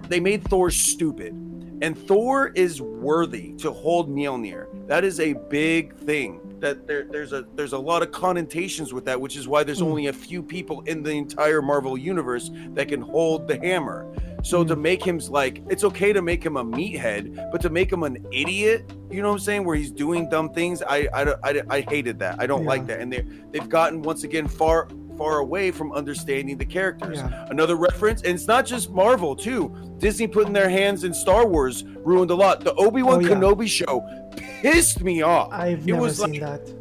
they made Thor stupid. And Thor is worthy to hold Mjolnir. That is a big thing. That there's a lot of connotations with that, which is why there's only a few people in the entire Marvel universe that can hold the hammer. So to make him it's okay to make him a meathead, but to make him an idiot, you know what I'm saying, where he's doing dumb things, I hated that. I don't like that. And they've gotten once again far far away from understanding the characters. Yeah. Another reference, and it's not just Marvel too. Disney putting their hands in Star Wars ruined a lot. The Obi-Wan Kenobi show pissed me off. I've never seen that.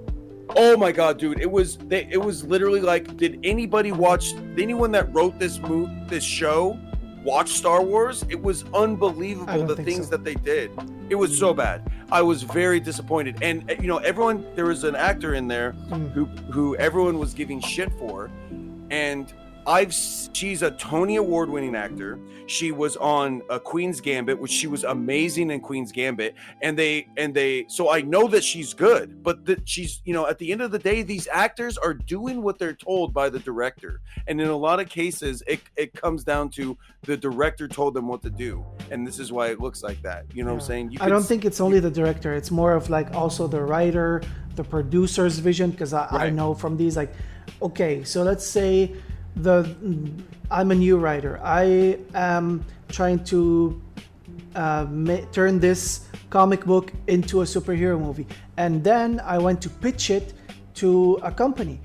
Oh my god, dude! It was literally like, did anyone that wrote this show watch Star Wars? It was unbelievable the things that they did. It was so bad. I was very disappointed. And everyone, there was an actor in there who everyone was giving shit for, and she's a Tony Award-winning actor. She was on Queen's Gambit, which she was amazing in Queen's Gambit, and they so I know that she's good, but she's at the end of the day, these actors are doing what they're told by the director, and in a lot of cases it comes down to the director told them what to do, and this is why it looks like that. What I'm saying? I don't think it's only the director. It's more of like also the writer, the producer's vision, because I know from these, like, okay, so let's say I'm a new writer. I am trying to turn this comic book into a superhero movie, and then I went to pitch it to a company,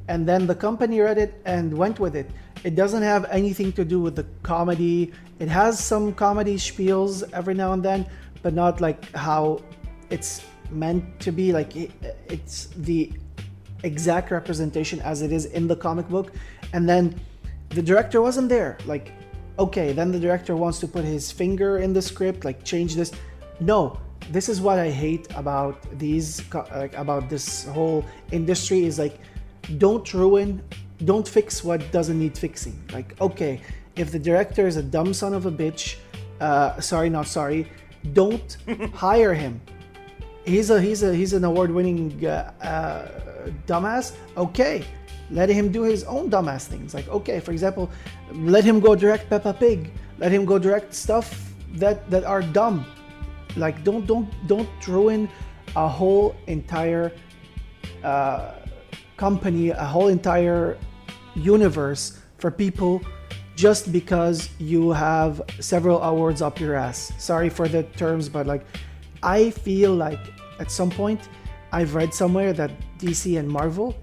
and then the company read it and went with it. It doesn't have anything to do with the comedy. It has some comedy spiels every now and then, but not like how it's meant to be. Like it's the exact representation as it is in the comic book. And then the director wasn't there. Like, okay, then the director wants to put his finger in the script, like change this. No, this is what I hate about about this whole industry is like, don't fix what doesn't need fixing. Like, okay, if the director is a dumb son of a bitch, don't hire him. He's an award-winning dumbass. Okay, let him do his own dumbass things. Like, okay, for example, let him go direct Peppa Pig. Let him go direct stuff that are dumb. Like, don't ruin a whole entire company, a whole entire universe for people just because you have several awards up your ass. Sorry for the terms, but like, I feel like at some point I've read somewhere that DC and Marvel,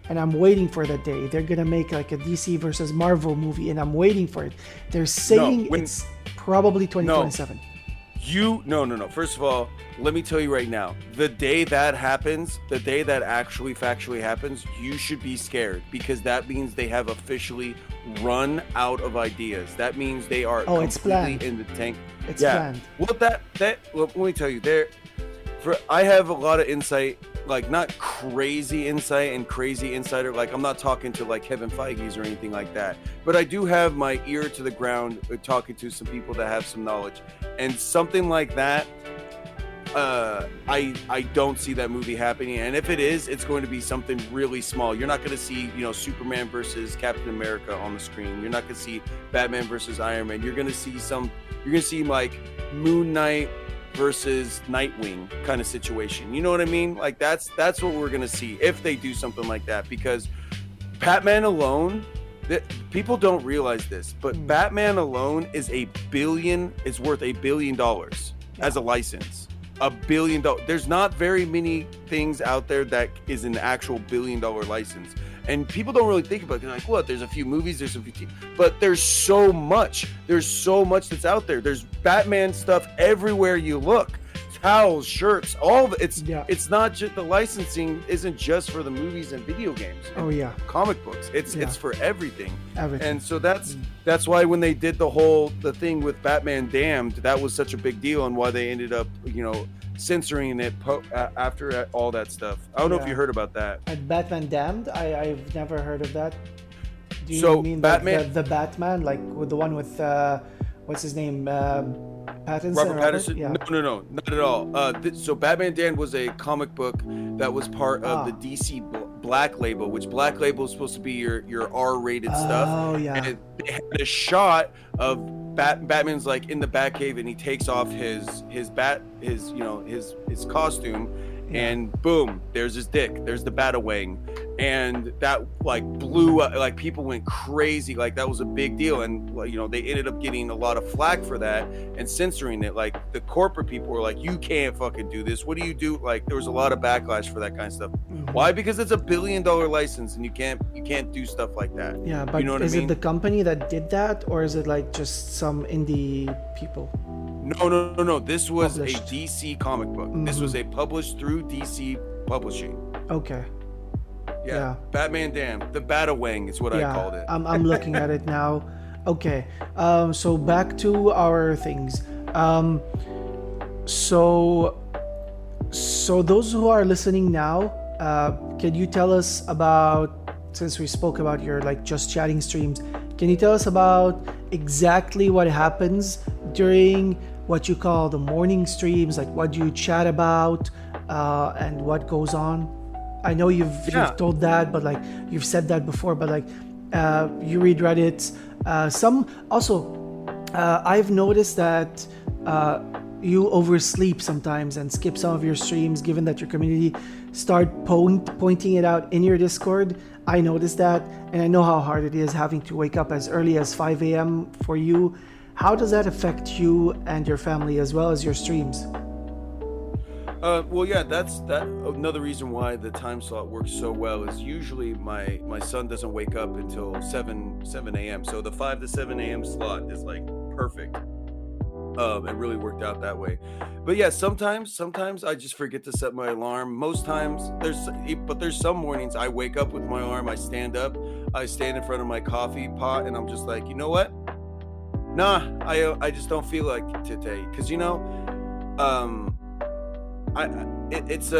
and I'm waiting for that day, they're gonna make like a DC versus Marvel movie, and I'm waiting for it. They're saying it's probably 2027. No. First of all, let me tell you right now, the day that happens, the day that actually factually happens, you should be scared, because that means they have officially run out of ideas. That means they are completely in the tank. It's planned. Well, let me tell you, I have a lot of insight, like not crazy insight and crazy insider. Like, I'm not talking to like Kevin Feige's or anything like that, but I do have my ear to the ground talking to some people that have some knowledge, and something like that. I don't see that movie happening, and if it is, it's going to be something really small. You're not going to see, Superman versus Captain America on the screen. You're not going to see Batman versus Iron Man. You're going to see like Moon Knight versus Nightwing kind of situation. You know what I mean? Like that's what we're going to see if they do something like that, because Batman alone, people don't realize this, but Batman alone is worth $1 billion as a license. $1 billion. There's not very many things out there that is an actual $1 billion license, and people don't really think about it. They're like, what? There's a few movies, there's a few but there's so much that's out there. There's Batman stuff everywhere you look. Towels, shirts, all of it. It's not just, the licensing isn't just for the movies and video games. Comic books. It's for everything. And so that's why when they did the thing with Batman Damned, that was such a big deal, and why they ended up censoring it after all that stuff. I don't know if you heard about that. And Batman Damned, I've never heard of that. Do you mean Batman, the Batman, like with the one with what's his name? Pattinson? Robert Pattinson? Yeah. No, not at all. So Batman Damned was a comic book that was part of the DC Black Label, which Black Label is supposed to be your R-rated stuff. Oh yeah. And it had a shot of Batman's like in the Batcave, and he takes off his costume, and boom, there's his dick. There's the Batawang. and that like blew up, like people went crazy, like that was a big deal, and you know, they ended up getting a lot of flack for that and censoring it. Like the corporate people were like, you can't fucking do this, what do you do? Like there was a lot of backlash for that kind of stuff. Why? Because it's $1 billion license, and you can't do stuff like that. Yeah, but you know what is I mean? it the company that did that, or is it like just some indie people? No, this was Published. a DC comic book. This was a published through DC Publishing. Okay. Yeah. Batman Damn. The Batawang is what I called it. I'm looking at it now. Okay. So back to our things. So those who are listening now, can you tell us about, since we spoke about your like just chatting streams, can you tell us about exactly what happens during what you call the morning streams? Like what do you chat about, and what goes on? I know you've told that, but like you've said that before, but like you read Reddit. Some also, I've noticed that you oversleep sometimes and skip some of your streams, given that your community start pointing it out in your Discord. I noticed that, and I know how hard it is having to wake up as early as 5 a.m. for you. How does that affect you and your family as well as your streams? Well, yeah, that's another reason why the time slot works so well is usually my son doesn't wake up until 7 a.m. So the 5 to 7 a.m. slot is like perfect. It really worked out that way. But yeah, sometimes I just forget to set my alarm. Most times there's some mornings I wake up with my alarm, I stand up, I stand in front of my coffee pot, and I'm just like, you know what? Nah, I just don't feel like it today. Cause you know, it's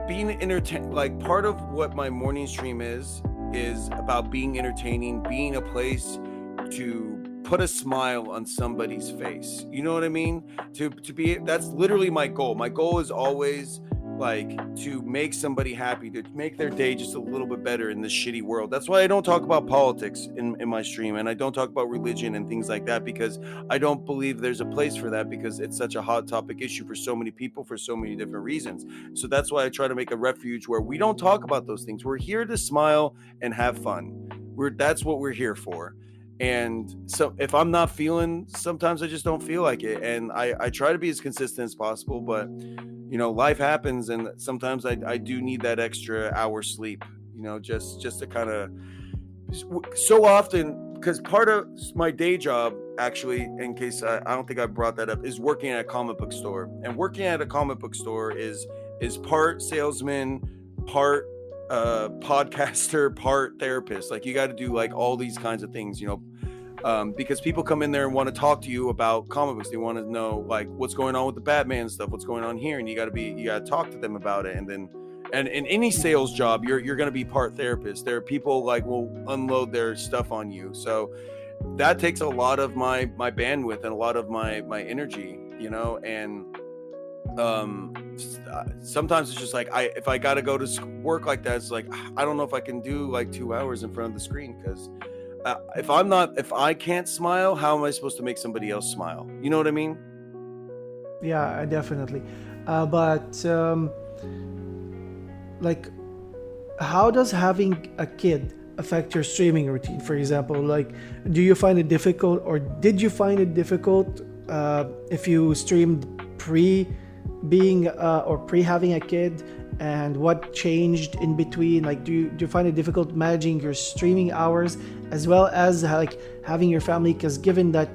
being entertained. Like part of what my morning stream is about being entertaining, being a place to put a smile on somebody's face. You know what I mean? To be, that's literally my goal. My goal is always like to make somebody happy, to make their day just a little bit better in this shitty world. That's why I don't talk about politics in my stream, and I don't talk about religion and things like that, because I don't believe there's a place for that, because it's such a hot topic issue for so many people for so many different reasons. So that's why I try to make a refuge where we don't talk about those things. We're here to smile and have fun. That's what we're here for. And so if I'm not feeling, sometimes I just don't feel like it, and I try to be as consistent as possible, but you know, life happens, and sometimes I do need that extra hour sleep, you know, just to kind of, so often, because part of my day job, actually, in case I don't think I brought that up, is working at a comic book store. And working at a comic book store is part salesman, part podcaster, part therapist. Like you got to do like all these kinds of things, you know, because people come in there and want to talk to you about comic books. They want to know like what's going on with the Batman stuff, what's going on here, and you got to talk to them about it. And then, and in any sales job, you're going to be part therapist. There are people like will unload their stuff on you, so that takes a lot of my bandwidth and a lot of my energy, you know. And sometimes it's just like if I got to go to work like that, it's like I don't know if I can do like 2 hours in front of the screen, because if I can't smile, how am I supposed to make somebody else smile? You know what I mean? Yeah, definitely. But like, how does having a kid affect your streaming routine? For example, like, do you find it difficult, or did you find it difficult if you streamed pre-being or pre-having a kid? And what changed in between? Like, do you find it difficult managing your streaming hours as well as like having your family? Because given that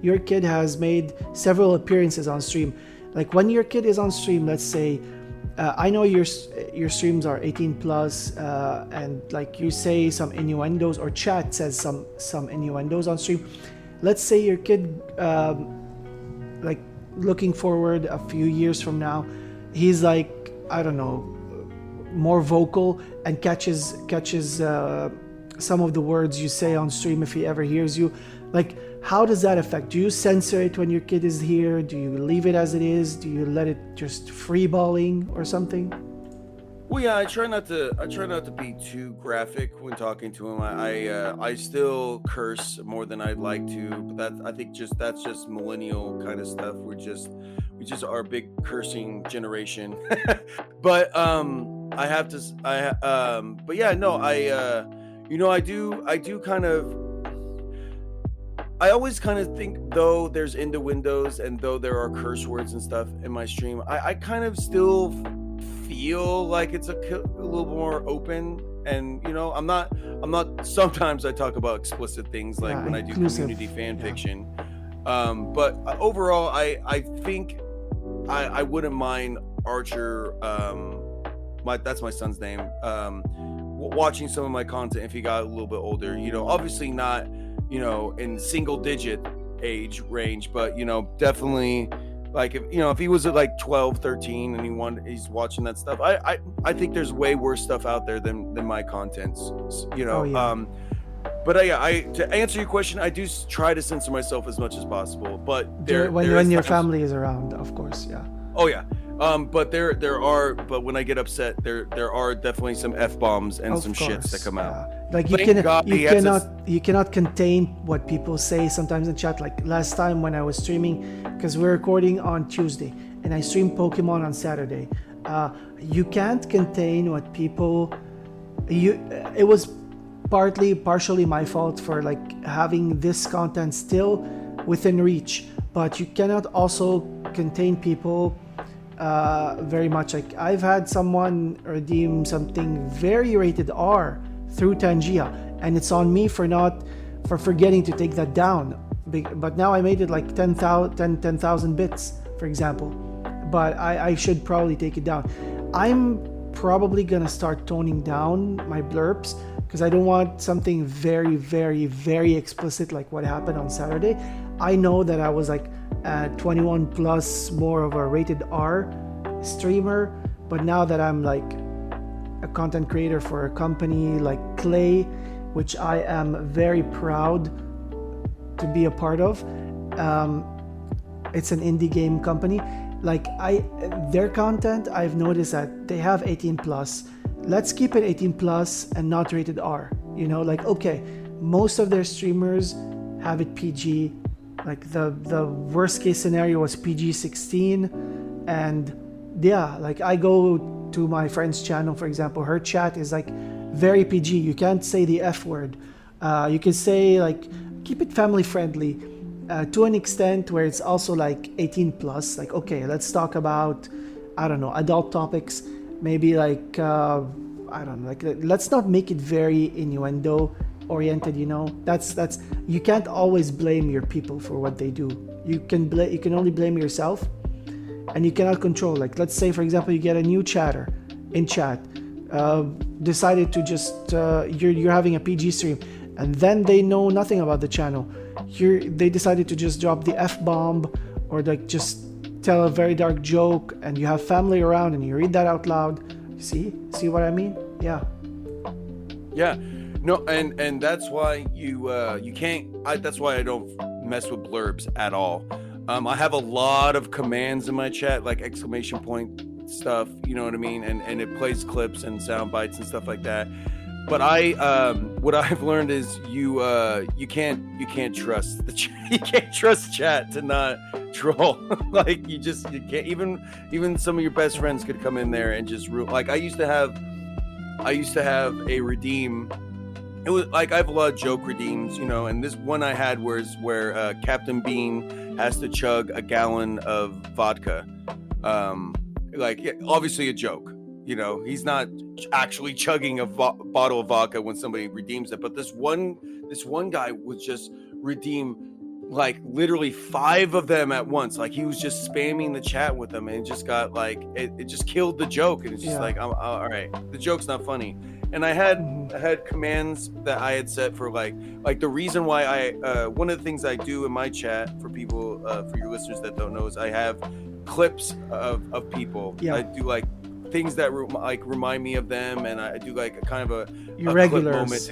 your kid has made several appearances on stream, like when your kid is on stream, let's say, I know your streams are 18 plus, and like you say some innuendos, or chat says some innuendos on stream. Let's say your kid, like looking forward a few years from now, he's like, I don't know, more vocal and catches some of the words you say on stream if he ever hears you. Like, how does that affect? Do you censor it when your kid is here? Do you leave it as it is? Do you let it just free balling or something? Well, yeah, I try not to be too graphic when talking to him. I still curse more than I'd like to, but I think that's just millennial kind of stuff. We just are a big cursing generation. But I have to but yeah, no, I do kind of, I always kind of think, though there's innuendos and though there are curse words and stuff in my stream, I kind of still feel like it's a little more open. And I'm not. Sometimes I talk about explicit things, like when I do community fan fiction. But overall, I think I wouldn't mind Archer. That's my son's name. Watching some of my content if he got a little bit older. Obviously not, in single digit age range, but definitely, like, if he was at like 12, 13 and he's watching that stuff, I think there's way worse stuff out there than my contents, but to answer your question, I do try to censor myself as much as possible, but when your family is around, of course. Oh yeah. But but when I get upset, there are definitely some F-bombs and some shits that come out. Like you cannot contain what people say sometimes in chat. Like last time when I was streaming, because we're recording on Tuesday and I stream Pokemon on Saturday. You can't contain what people. It was partially my fault for like having this content still within reach, but you cannot also contain people very much. Like I've had someone redeem something very rated R through Tangia, and it's on me for forgetting to take that down. But now I made it like 10,000 bits, for example, but I should probably take it down. I'm probably gonna start toning down my blurps because I don't want something very, very, very explicit like what happened on Saturday. I know that I was like 21 plus, more of a rated R streamer, but now that I'm like a content creator for a company like Clay, which I am very proud to be a part of, it's an indie game company. Like their content, I've noticed that they have 18 plus. Let's keep it 18 plus and not rated R. Like, okay, most of their streamers have it PG. Like the worst case scenario was PG-16, and yeah, like I go to my friend's channel, for example, her chat is like very PG. You can't say the F word. You can say, like, keep it family friendly to an extent where it's also like 18 plus. Like, okay, let's talk about, I don't know, adult topics. Maybe like I don't know, like let's not make it very innuendo oriented. That's you can't always blame your people for what they do. You can only blame yourself, and you cannot control. Like, let's say for example you get a new chatter in chat, decided to just you're having a PG stream, and then they know nothing about the channel. They decided to just drop the F-bomb, or like just tell a very dark joke, and you have family around and you read that out loud. See what I mean? Yeah. No, and that's why you can't. That's why I don't mess with blurbs at all. I have a lot of commands in my chat, like exclamation point stuff. You know what I mean? And it plays clips and sound bites and stuff like that. But what I've learned is you can't trust you can't trust chat to not troll. Like you can't. Even some of your best friends could come in there and just like I used to have a redeem. It was like I have a lot of joke redeems, and this one I had was where Captain Bean has to chug a gallon of vodka. Obviously a joke. He's not actually chugging a bottle of vodka when somebody redeems it. But this one guy would just redeem like literally 5 of them at once. Like he was just spamming the chat with them, and it just got like it just killed the joke. And it's just like, all right, the joke's not funny. And I had commands that I had set for like the reason why one of the things I do in my chat for people, for your listeners that don't know, is I have clips of people. Yeah. I do like things that remind me of them, and I do like a kind of your regulars clip moment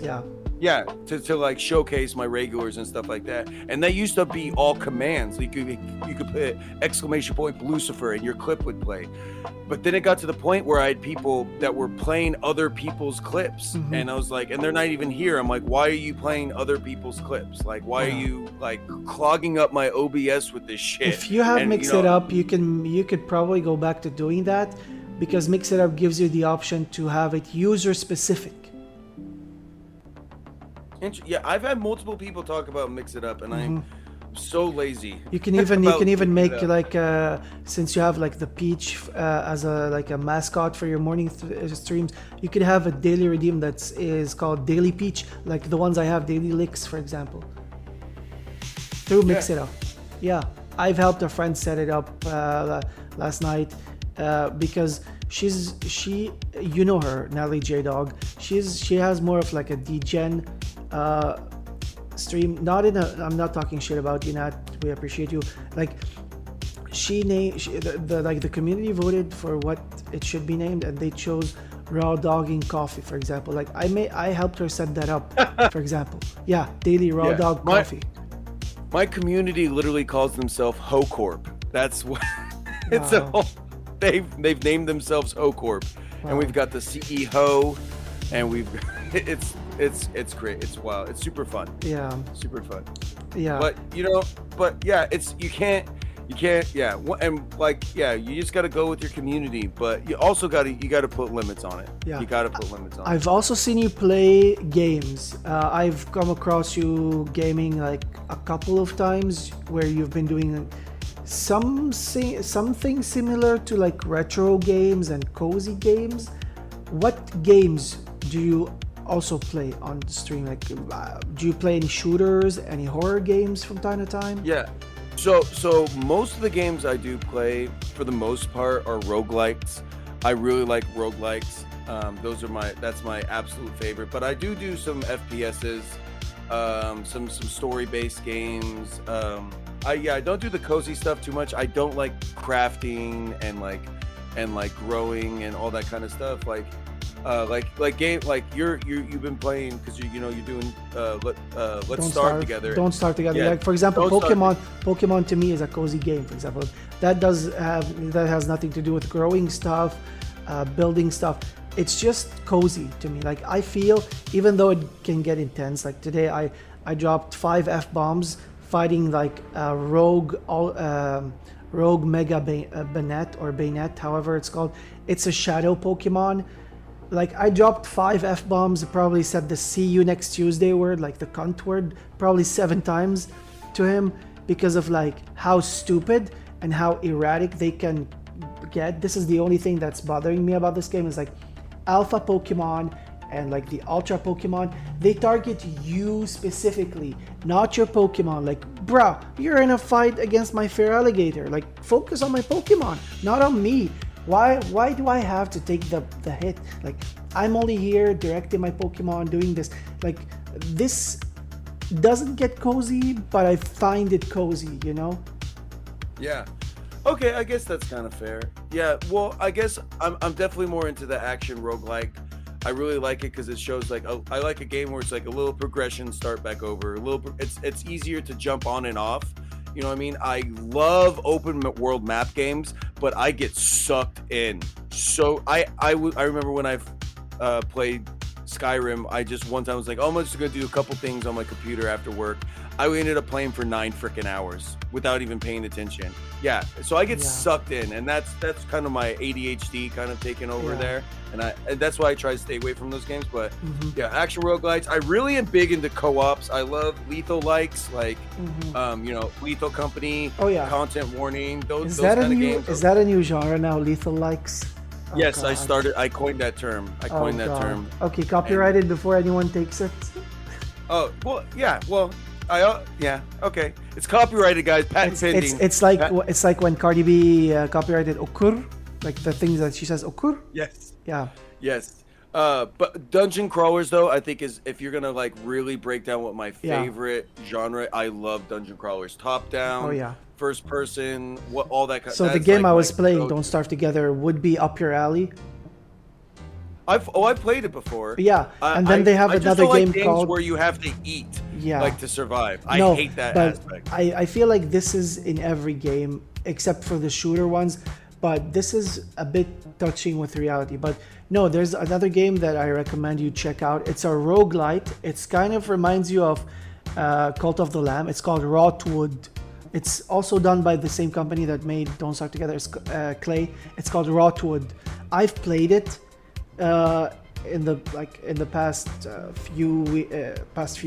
to like showcase my regulars and stuff like that. And they used to be all commands. You could put exclamation point Lucifer and your clip would play. But then it got to the point where I had people that were playing other people's clips, and I was like, and they're not even here. I'm like, why are you playing other people's clips? Like, why are you like clogging up my OBS with this shit? If you have mixed it up, you could probably go back to doing that. because Mix It Up gives you the option to have it user specific. Yeah, I've had multiple people talk about Mix It Up, and I'm so lazy. You can even make like since you have like the Peach as a mascot for your morning streams, you could have a daily redeem is called Daily Peach, like the ones I have, Daily Licks, for example, through Mix It Up. Yeah, I've helped a friend set it up last night because she you know her, Natalie J Dog. She has more of like a degen stream, I'm not talking shit about you, Nat, we appreciate you. Like the community voted for what it should be named, and they chose raw dogging coffee, for example. Like I helped her set that up, for example. Yeah, daily raw dog coffee. My community literally calls themselves Ho Corp. That's what it's a whole, they've named themselves Ho Corp. And we've got the CEO, and we've it's great. It's wild. It's super fun. Yeah. Super fun. Yeah. But you can't and like you just got to go with your community, but you also got to put limits on it. Yeah. You got to put limits on it. I've also seen you play games. I've come across you gaming like a couple of times where you've been doing something similar to like retro games and cozy games. What games do you also play on the stream? Like, do you play any shooters, any horror games from time to time? Yeah. So most of the games I do play, for the most part, are roguelikes. I really like roguelikes. That's my absolute favorite. But I do some FPSs, some story-based games. I don't do the cozy stuff too much. I don't like crafting and growing and all that kind of stuff. You've been playing because you're doing Let's Starve Together. Don't Starve Together. Yeah. Like, for example, Pokemon to me is a cozy game. For example, that has nothing to do with growing stuff, building stuff. It's just cozy to me. Like, I feel, even though it can get intense, like today I dropped 5 F-bombs fighting like a rogue mega Bayonet, however it's called. It's a shadow Pokemon. Like, I dropped 5 F-bombs, probably said the see you next Tuesday word, like the cunt word, probably 7 times to him, because of like how stupid and how erratic they can get. This is the only thing that's bothering me about this game, is like alpha Pokemon and like the ultra Pokemon, they target you specifically, not your Pokemon. Like, bruh, you're in a fight against my fair alligator. Like, focus on my Pokemon, not on me. Why do I have to take the hit? Like, I'm only here directing my Pokemon, doing this. Like, this doesn't get cozy, but I find it cozy, you know? Yeah. Okay, I guess that's kind of fair. Yeah, well, I guess I'm definitely more into the action roguelike. I really like it because it shows like I like a game where it's like a little progression, start back over. It's easier to jump on and off. You know what I mean? I love open world map games, but I get sucked in. So I remember when I've played Skyrim, I just one time was like, oh, I'm just gonna do a couple things on my computer after work. I ended up playing for 9 freaking hours without even paying attention. Yeah, so I get sucked in, and that's kind of my ADHD kind of taking over there, and that's why I try to stay away from those games. But yeah, action roguelites. I really am big into co-ops. I love lethal likes, like Lethal Company. Oh yeah, Content Warning. Those kind of games. Is that a new genre now? Lethal likes. Oh, yes, God. I coined that term. Term. Okay, copyrighted before anyone takes it. Oh well, yeah. Well. Okay. It's copyrighted, guys. Patent pending. It's like when Cardi B copyrighted Okur, like the things that she says Okur. Yes. Yeah. Yes. But dungeon crawlers, though, I think is, if you're gonna like really break down what my favorite genre, I love dungeon crawlers. Top down. Oh yeah. First person. All that kind. So the game I was playing, Don't Starve Together, would be up your alley. I've played it before. Yeah, and then they have another game called where you have to eat, like to survive. I hate that aspect. I feel like this is in every game except for the shooter ones, but this is a bit touching with reality. But no, there's another game that I recommend you check out. It's a roguelite. It's kind of reminds you of Cult of the Lamb. It's called Rotwood. It's also done by the same company that made Don't Starve Together. It's Clay. It's called Rotwood. I've played it in the past few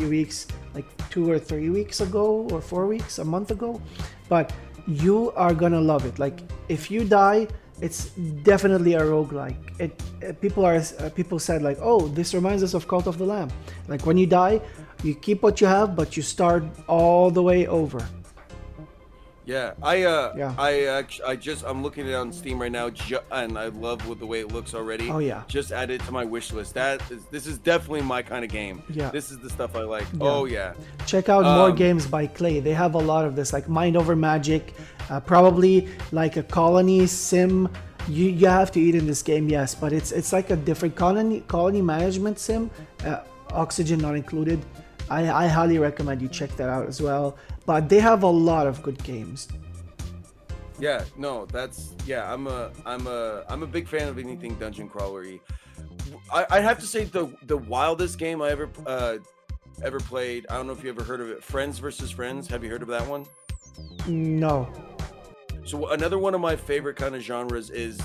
weeks, like 2 or 3 weeks ago, or 4 weeks, a month ago. But you are gonna love it. Like, if you die, it's definitely a roguelike. People said like, oh, this reminds us of Cult of the Lamb. Like, when you die, you keep what you have, but you start all the way over. Yeah, I'm looking at it on Steam right now, and I love the way it looks already. Oh yeah. Just added to my wish list. This is definitely my kind of game. Yeah. This is the stuff I like. Yeah. Oh yeah. Check out more games by Clay. They have a lot of this, like Mind Over Magic, probably like a colony sim. You have to eat in this game, yes, but it's like a different colony management sim, oxygen not included. I highly recommend you check that out as well. But they have a lot of good games. Yeah, no, I'm a big fan of anything dungeon crawlery. I have to say the wildest game I ever played. I don't know if you ever heard of it. Friends versus Friends. Have you heard of that one? No. So another one of my favorite kind of genres is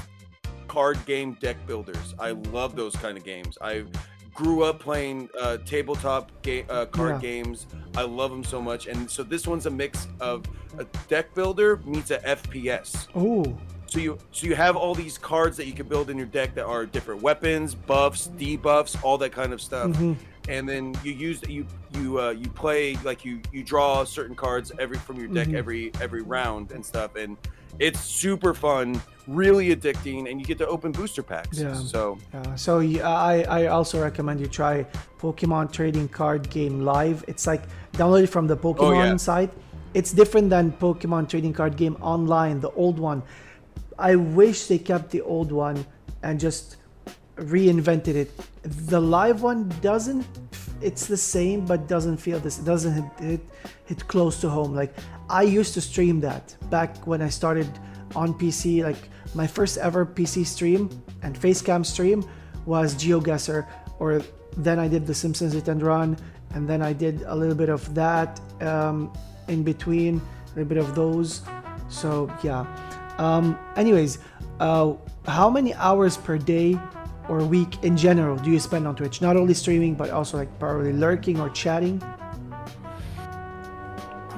card game deck builders. I love those kind of games. I grew up playing tabletop card games. I love them so much. And so this one's a mix of a deck builder meets a FPS. Oh. So you have all these cards that you can build in your deck that are different weapons, buffs, debuffs, all that kind of stuff. Mm-hmm. And then you play, like you draw certain cards from your deck every round and stuff, and it's super fun, really addicting, and you get to open booster packs. Yeah. So I also recommend you try Pokemon Trading Card Game Live. It's like downloaded from the Pokemon site. It's different than Pokemon Trading Card Game Online, the old one. I wish they kept the old one and just reinvented it. The live one doesn't, it's the same, but doesn't feel this, it doesn't hit close to home. Like, I used to stream that back when I started on PC. Like, my first ever PC stream and facecam stream was GeoGuessr, or then I did the Simpsons Hit and Run, and then I did a little bit of that in between, a little bit of those. So yeah. Anyways, how many hours per day or week in general do you spend on Twitch? Not only streaming, but also like probably lurking or chatting?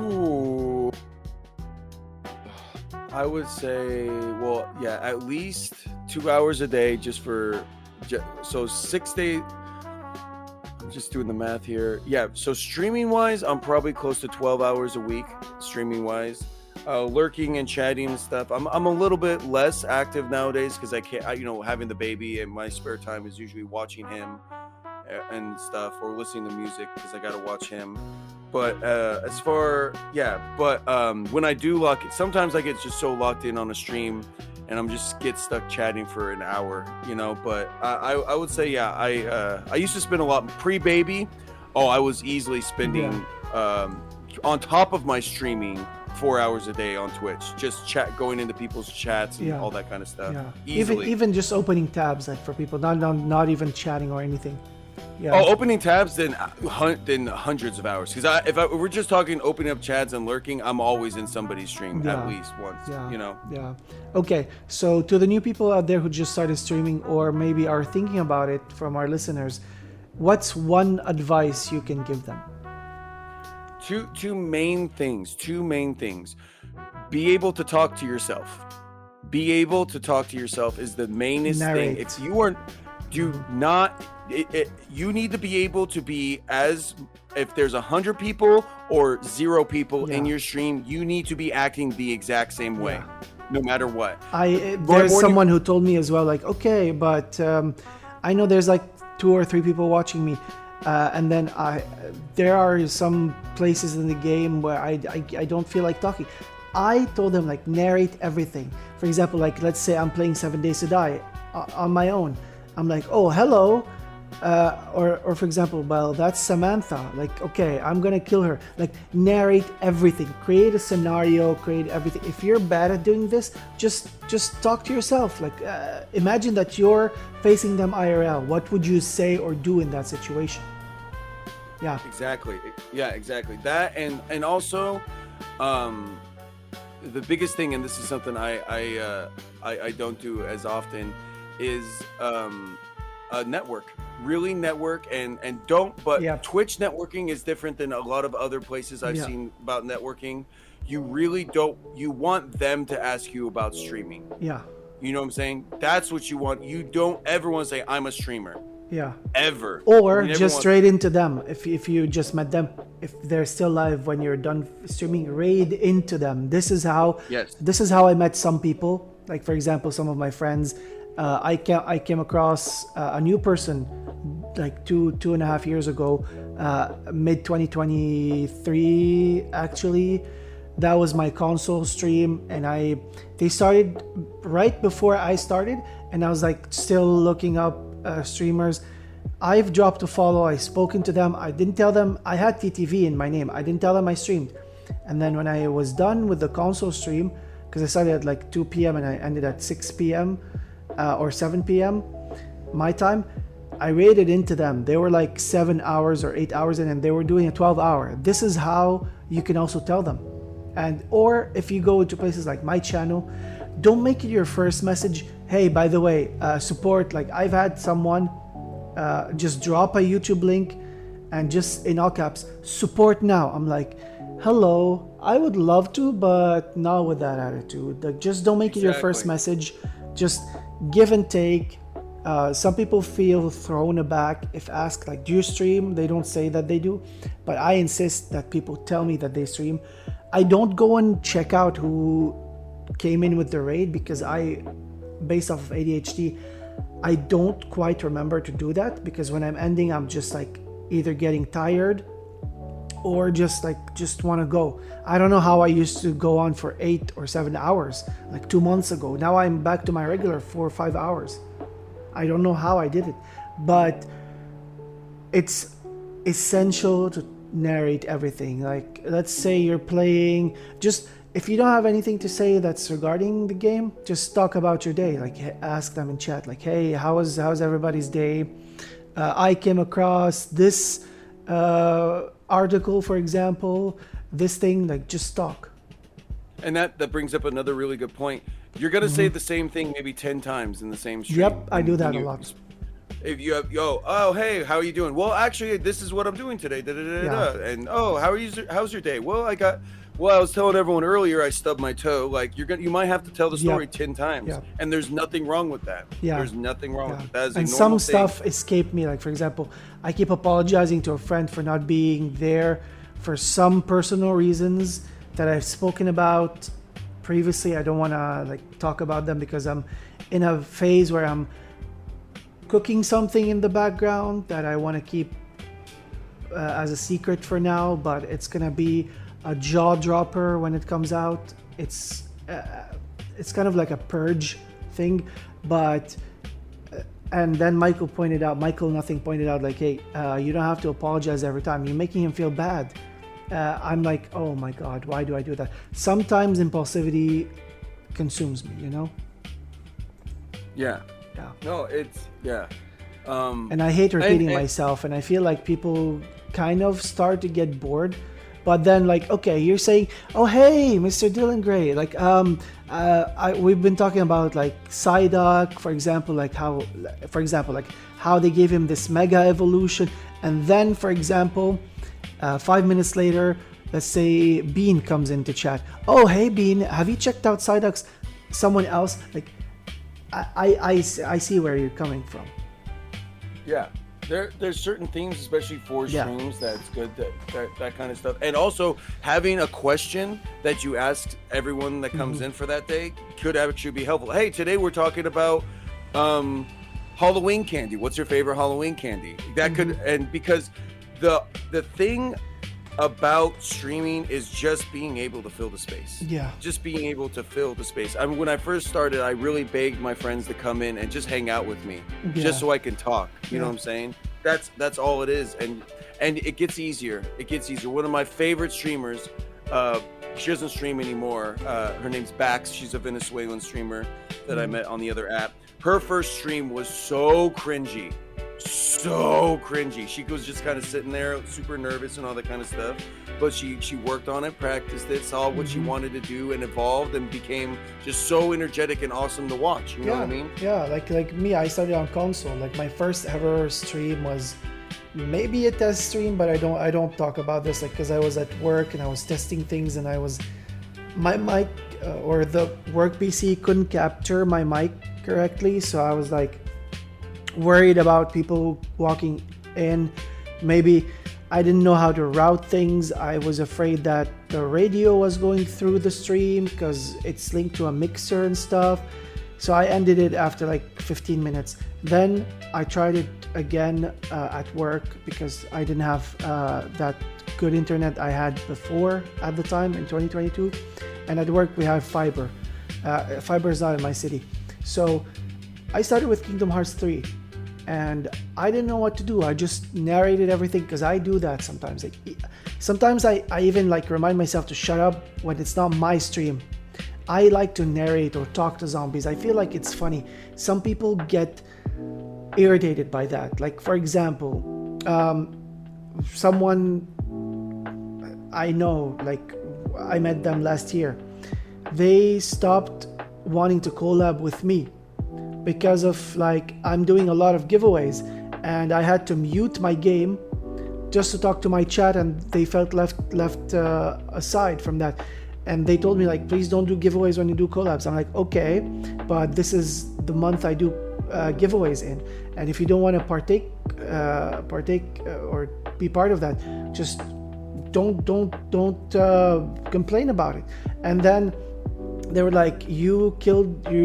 Ooh. I would say, well, yeah, at least 2 hours a day so 6 days. I'm just doing the math here. Yeah, so streaming wise, I'm probably close to 12 hours a week, streaming wise. Lurking and chatting and stuff. I'm a little bit less active nowadays because I can't, having the baby, and my spare time is usually watching him and stuff, or listening to music because I got to watch him. But when I do sometimes I get just so locked in on a stream and I'm just get stuck chatting for an hour, but I would say, I used to spend a lot pre-baby. I was easily spending on top of my streaming 4 hours a day on Twitch, just going into people's chats and all that kind of stuff. Yeah. Easily. Even just opening tabs, like for people, not even chatting or anything. Yeah. Opening tabs, then hundreds of hours. Because if we're just talking opening up chats and lurking, I'm always in somebody's stream at least once. Yeah. Yeah. Okay. So to the new people out there who just started streaming, or maybe are thinking about it, from our listeners, what's one advice you can give them? Two main things. Be able to talk to yourself. Be able to talk to yourself is the mainest thing. If you are, you need to be able to be if there's 100 people or 0 people in your stream, you need to be acting the exact same way, no matter what. There's someone who told me as well, like, okay, but I know there's like 2 or 3 people watching me. And then there are some places in the game where I don't feel like talking. I told them, like, narrate everything. For example, like, let's say I'm playing 7 Days to Die on my own. I'm like, oh, hello. Or for example, well, that's Samantha. Like, okay, I'm gonna kill her. Like, narrate everything. Create a scenario. Create everything. If you're bad at doing this, just talk to yourself. Like, imagine that you're facing them IRL. What would you say or do in that situation? Yeah. Exactly. Yeah, exactly. That and also, the biggest thing, and this is something I don't do as often, is network. Really network and don't. But Yeah. Twitch networking is different than a lot of other places I've Yeah. seen about networking. You really don't. You want them to ask you about streaming. Yeah. You know what I'm saying? That's what you want. You don't ever want to say I'm a streamer. Yeah. Ever. Or You never just want- straight into them. If you just met them, if they're still live when you're done streaming, raid into them. This is how. Yes. This is how I met some people. Like for example, some of my friends. I came across a new person like two and a half years ago, mid 2023 actually. That was my console stream, and they started right before I started, and I was like still looking up streamers. I've dropped a follow. I've spoken to them. I didn't tell them I had TTV in my name. I didn't tell them I streamed. And then when I was done with the console stream, because I started at like 2 p.m. and I ended at 6 p.m. Or 7 p.m. my time, I raided into them. They were like 7 hours or 8 hours in, and they were doing a 12-hour. This is how you can also tell them. And or if you go to places like my channel, don't make it your first message. Hey, by the way, support. Like I've had someone just drop a YouTube link and just in all caps, support now. I'm like, hello, I would love to, but not with that attitude. Like just don't make it your first message. Just give and take. Some people feel thrown aback if asked like, do you stream? They don't say that they do, but I insist that people tell me that they stream. I don't go and check out who came in with the raid because based off of ADHD, I don't quite remember to do that, because when I'm ending, I'm just like either getting tired or just want to go. I don't know how I used to go on for 8 or 7 hours like 2 months ago. Now I'm back to my regular 4 or 5 hours. I don't know how I did it, but it's essential to narrate everything. Like let's say you're playing, just if you don't have anything to say that's regarding the game, just talk about your day. Like ask them in chat, like, hey, how's everybody's day? I came across this article, for example, this thing. Like just talk. And that brings up another really good point. You're gonna say the same thing maybe 10 times in the same stream. Yep, I do that a lot. If you have, oh, hey, how are you doing? Well, actually, this is what I'm doing today. And oh, how's your day? Well, I was telling everyone earlier I stubbed my toe. Like you might have to tell the story 10 times, and there's nothing wrong with that. Yeah. There's nothing wrong with that. That is and a some normal stuff thing. escaped me. Like for example, I keep apologizing to a friend for not being there for some personal reasons that I've spoken about previously. I don't want to like talk about them because I'm in a phase where I'm cooking something in the background that I want to keep as a secret for now, but it's gonna be a jaw dropper when it comes out. It's kind of like a purge thing, but and then Michael Nothing pointed out like, hey, you don't have to apologize every time. You're making him feel bad. I'm like, oh my god, why do I do that? Sometimes impulsivity consumes me, you know? Yeah. No, and I hate repeating myself, and I feel like people kind of start to get bored. But then, like, okay, you're saying, oh hey, Mr. Dylangray, like, we've been talking about like Psyduck, for example, like how they gave him this mega evolution, and then, for example, 5 minutes later, let's say Bean comes into chat. Oh hey Bean, have you checked out Psyduck's? Someone else, like. I see where you're coming from. Yeah, there's certain things, especially for streams, that's good. That kind of stuff, and also having a question that you asked everyone that comes in for that day could actually be helpful. Hey, today we're talking about Halloween candy. What's your favorite Halloween candy? That could, and because the thing about streaming is just being able to fill the space. Yeah. Just being able to fill the space. I mean, when I first started, I really begged my friends to come in and just hang out with me, just so I can talk. You know what I'm saying? That's all it is, and it gets easier. It gets easier. One of my favorite streamers, she doesn't stream anymore. Her name's Bax. She's a Venezuelan streamer that I met on the other app. Her first stream was so cringy. so cringy. She was just kind of sitting there, super nervous and all that kind of stuff. But she worked on it, practiced it, saw what she wanted to do, and evolved, and became just so energetic and awesome to watch. You know what I mean? Yeah, like me, I started on console. Like my first ever stream was maybe a test stream, but I don't talk about this, like, because I was at work and I was testing things, and my mic or the work PC couldn't capture my mic correctly, so I was like worried about people walking in. Maybe I didn't know how to route things. I was afraid that the radio was going through the stream because it's linked to a mixer and stuff. So I ended it after like 15 minutes. Then I tried it again at work because I didn't have that good internet I had before at the time in 2022. And at work we have fiber. Fiber is not in my city. So I started with Kingdom Hearts 3. And I didn't know what to do. I just narrated everything because I do that sometimes. Like, sometimes I even like remind myself to shut up when it's not my stream. I like to narrate or talk to zombies. I feel like it's funny. Some people get irritated by that. Like, for example, someone I know, like I met them last year. They stopped wanting to collab with me because of like I'm doing a lot of giveaways, and I had to mute my game just to talk to my chat, and they felt left aside from that. And they told me like, please don't do giveaways when you do collabs. I'm like, okay, but this is the month I do giveaways in, and if you don't want to partake or be part of that, just don't complain about it. And then they were like, you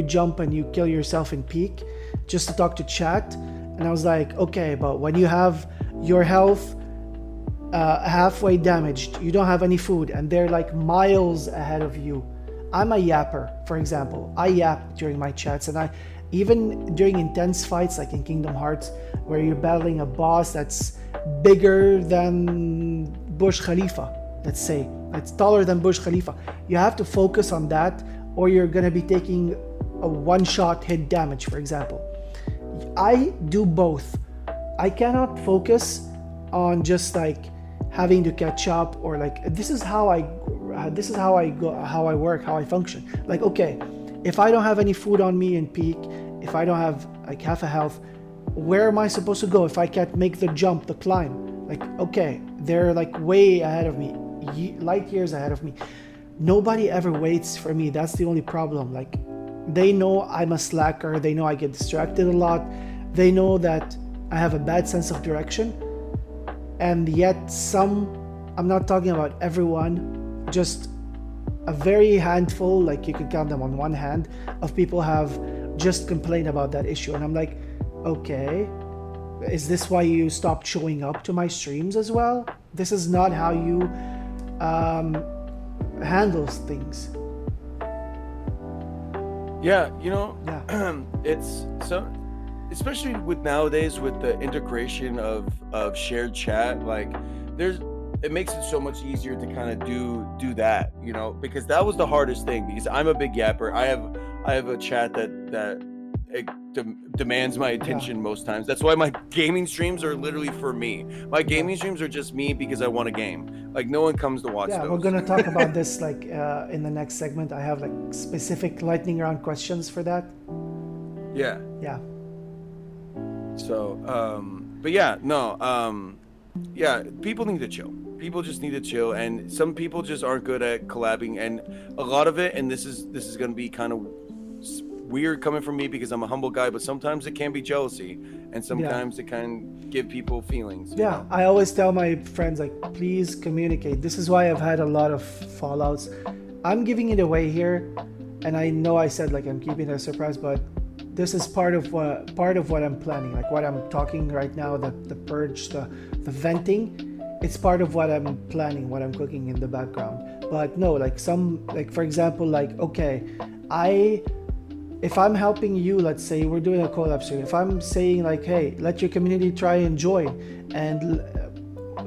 jump and you kill yourself in peak just to talk to chat. And I was like, okay, but when you have your health halfway damaged, you don't have any food, and they're like miles ahead of you. I'm a yapper, for example. I yap during my chats, and even during intense fights like in Kingdom Hearts, where you're battling a boss that's bigger than Burj Khalifa, let's say, it's taller than Burj Khalifa, you have to focus on that, or you're gonna be taking a one-shot hit damage, for example. I do both. I cannot focus on just like having to catch up, or like this is how I work, how I function. Like, okay, if I don't have any food on me in peak, if I don't have like half a health, where am I supposed to go if I can't make the jump, the climb? Like, okay, they're like way ahead of me, light years ahead of me. Nobody ever waits for me. That's the only problem. Like, they know I'm a slacker. They know I get distracted a lot. They know that I have a bad sense of direction. And yet I'm not talking about everyone, just a very handful, like you can count them on one hand, of people have just complained about that issue. And I'm like, okay, is this why you stopped showing up to my streams as well? This is not how you handle things. Yeah, it's so, especially with nowadays with the integration of shared chat, like it makes it so much easier to kind of do that, because that was the hardest thing, because I'm a big yapper. I have a chat that it demands my attention most times. That's why my gaming streams are literally for me. My gaming streams are just me because I want a game. Like, no one comes to watch those. We're gonna talk about this like in the next segment. I have like specific lightning round questions for that. Yeah. So, people need to chill. People just need to chill, and some people just aren't good at collabing, and a lot of it, and this is going to be kind of weird coming from me because I'm a humble guy, but sometimes it can be jealousy, and sometimes it can give people feelings. You know? I always tell my friends, like, please communicate. This is why I've had a lot of fallouts. I'm giving it away here, and I know I said like I'm keeping it a surprise, but this is part of what I'm planning, like what I'm talking right now, the purge, the venting. It's part of what I'm planning, what I'm cooking in the background. But no, like for example, like, okay, if I'm helping you, let's say we're doing a collab stream, if I'm saying like, hey, let your community try and join, and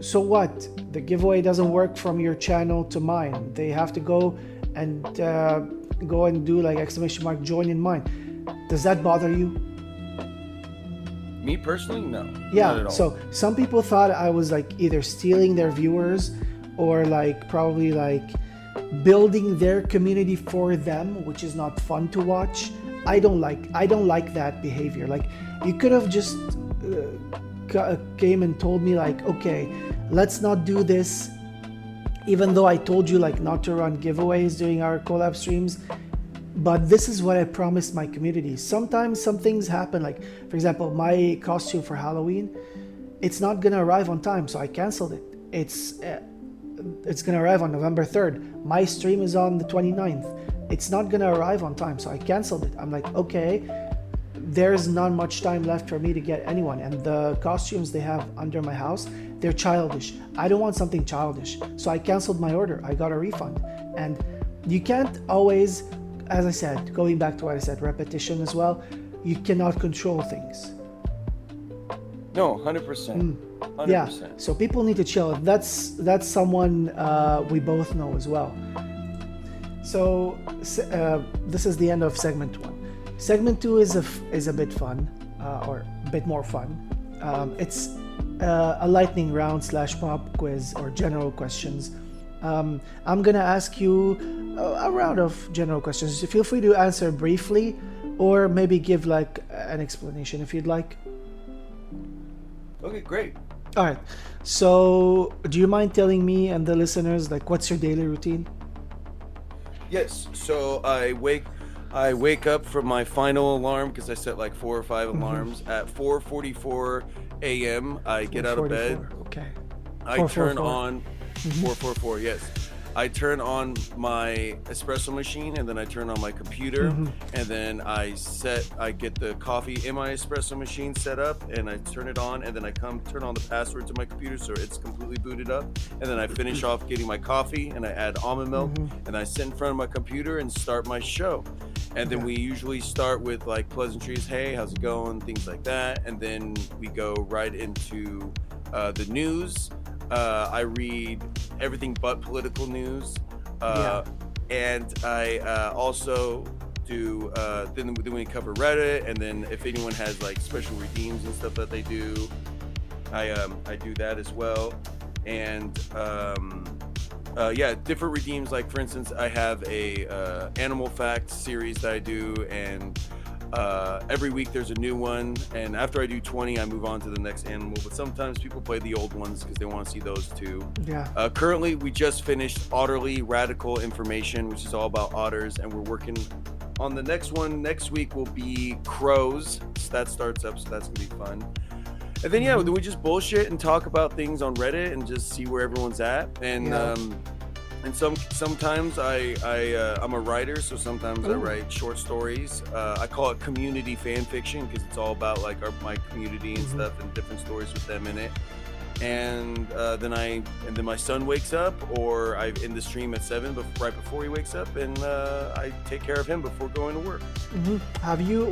so what? The giveaway doesn't work from your channel to mine. They have to go and do like !join in mine. Does that bother you? Me personally, no. Not at Yeah, all. so some people thought I was like either stealing their viewers or like probably like building their community for them, which is not fun to watch. I don't like that behavior. Like you could have just came and told me like, okay, let's not do this, even though I told you like not to run giveaways during our collab streams. But this is what I promised my community. Sometimes some things happen, like for example, my costume for Halloween, it's not gonna arrive on time, so I canceled it. It's gonna arrive on November 3rd. My stream is on the 29th. It's not gonna arrive on time, so I canceled it. I'm like, okay, there's not much time left for me to get anyone, and the costumes they have under my house, they're childish. I don't want something childish, so I canceled my order. I got a refund. And you can't always, as I said, going back to what I said, repetition as well, you cannot control things. No, 100%. 100%. Yeah, so people need to chill. That's someone we both know as well. So this is the end of segment 1. Segment 2 is a bit fun, or a bit more fun. It's a lightning round / pop quiz or general questions. I'm gonna ask you a round of general questions. Feel free to answer briefly, or maybe give like an explanation if you'd like. Okay, great. All right. So, do you mind telling me and the listeners like what's your daily routine? Yes. So I wake up from my final alarm, because I set like 4 or 5 alarms at 4:44 a.m. I get out of bed. Okay. I turn on 4:44. Yes. I turn on my espresso machine, and then I turn on my computer, and then I get the coffee in my espresso machine set up, and I turn it on, and then I turn on the password to my computer so it's completely booted up, and then I finish off getting my coffee, and I add almond milk, and I sit in front of my computer and start my show. And then we usually start with like pleasantries, hey, how's it going, things like that, and then we go right into the news. I read everything but political news, and I also do. Then we cover Reddit, and then if anyone has like special redeems and stuff that they do, I do that as well. And different redeems. Like for instance, I have a animal facts series that I do, and every week there's a new one, and after I do 20 I move on to the next animal, but sometimes people play the old ones because they want to see those too. Currently we just finished Otterly Radical Information, which is all about otters, and we're working on the next one. Next week will be crows, so that starts up, so that's gonna be fun. And then then we just bullshit and talk about things on Reddit and just see where everyone's at. And sometimes I'm a writer, so sometimes I write short stories. I call it community fan fiction because it's all about like my community and stuff, and different stories with them in it. And then my son wakes up, or I end the stream at 7, but right before he wakes up, and I take care of him before going to work.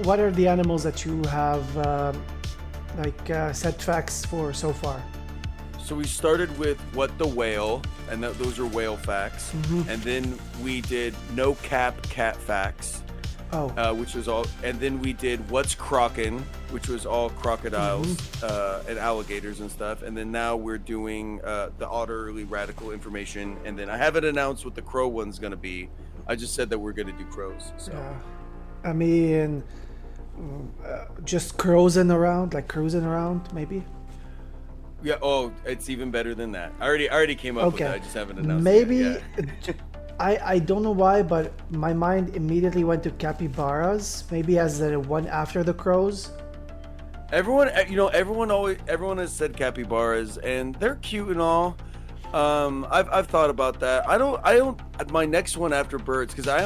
What are the animals that you have set facts for so far? So we started with what the whale, and those are whale facts, and then we did no cap cat facts, which was all, and then we did what's crockin', which was all crocodiles and alligators and stuff, and then now we're doing the Otterly Radical Information, and then I haven't announced what the crow one's gonna be. I just said that we're gonna do crows. So. I mean, just cruising around, maybe. Yeah. Oh, it's even better than that. I already came up with it. I just haven't announced maybe it yet. I don't know why, but my mind immediately went to capybaras, maybe as the one after the crows. Everyone has said capybaras, and they're cute and all. I've thought about that. I don't. My next one after birds, because I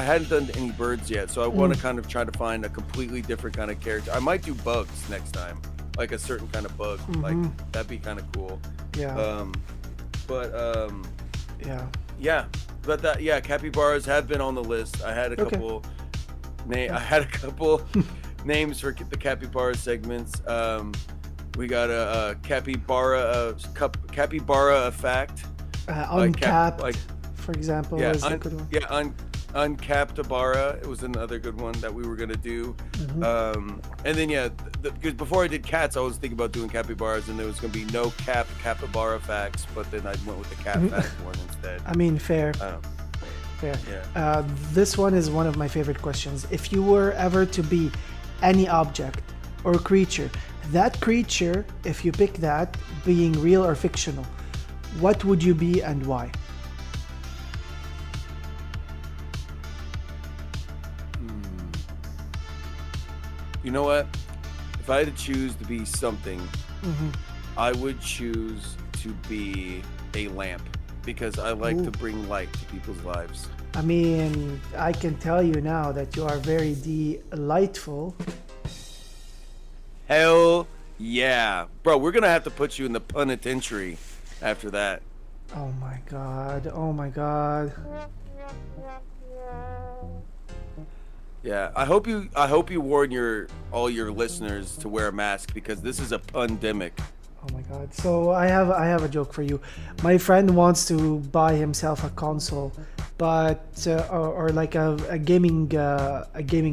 hadn't done any birds yet, so I want to kind of try to find a completely different kind of character. I might do bugs next time, like a certain kind of bug. Like that'd be kind of cool. Capybaras have been on the list. I had a couple. Names for the capybara segments. We got a capybara fact. Uncapped, for example, is a good one. Uncapped Abara. It was another good one that we were gonna do. And then because before I did cats, I was thinking about doing capybaras, and there was gonna be no capybara facts, but then I went with the cat fact one instead. I mean, fair. Fair. Yeah. This one is one of my favorite questions. If you were ever to be any object or creature, that creature, if you pick that, being real or fictional, what would you be and why? You know what? If I had to choose to be something, I would choose to be a lamp, because I like to bring light to people's lives. I mean, I can tell you now that you are very delightful. Hell yeah. Bro, we're going to have to put you in the penitentiary after that. Oh my god. Oh my god. Yeah, I hope you warn all your listeners to wear a mask, because this is a pandemic. Oh my god. So I have a joke for you. My friend wants to buy himself a console, but or like a gaming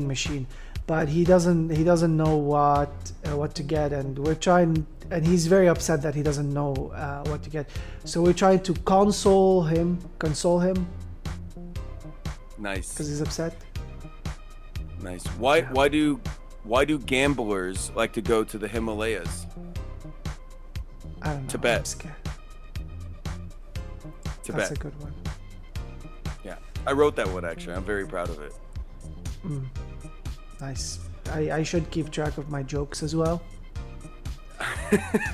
machine, but he doesn't know what to get, and we're trying, and he's very upset that he doesn't know what to get. So we're trying to console him. Nice. Because he's upset. Nice. Why do gamblers like to go to the Himalayas? I don't know. Tibet. I'm scared. Tibet. That's a good one. Yeah, I wrote that one actually. I'm very proud of it. Nice. I should keep track of my jokes as well.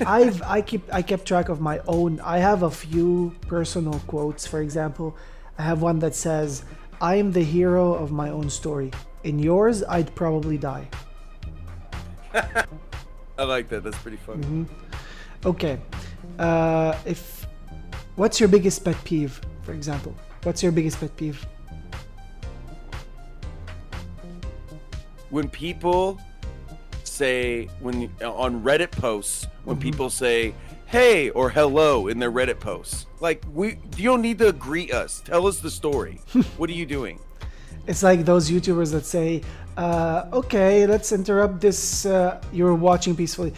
I kept track of my own. I have a few personal quotes. For example, I have one that says, "I am the hero of my own story. In yours, I'd probably die." I like that. That's pretty funny. Okay. What's your biggest pet peeve, for example? What's your biggest pet peeve? When people say, on Reddit posts, when people say hey or hello in their Reddit posts, like, you don't need to greet us. Tell us the story. What are you doing? It's like those YouTubers that say, okay, let's interrupt this. You're watching peacefully.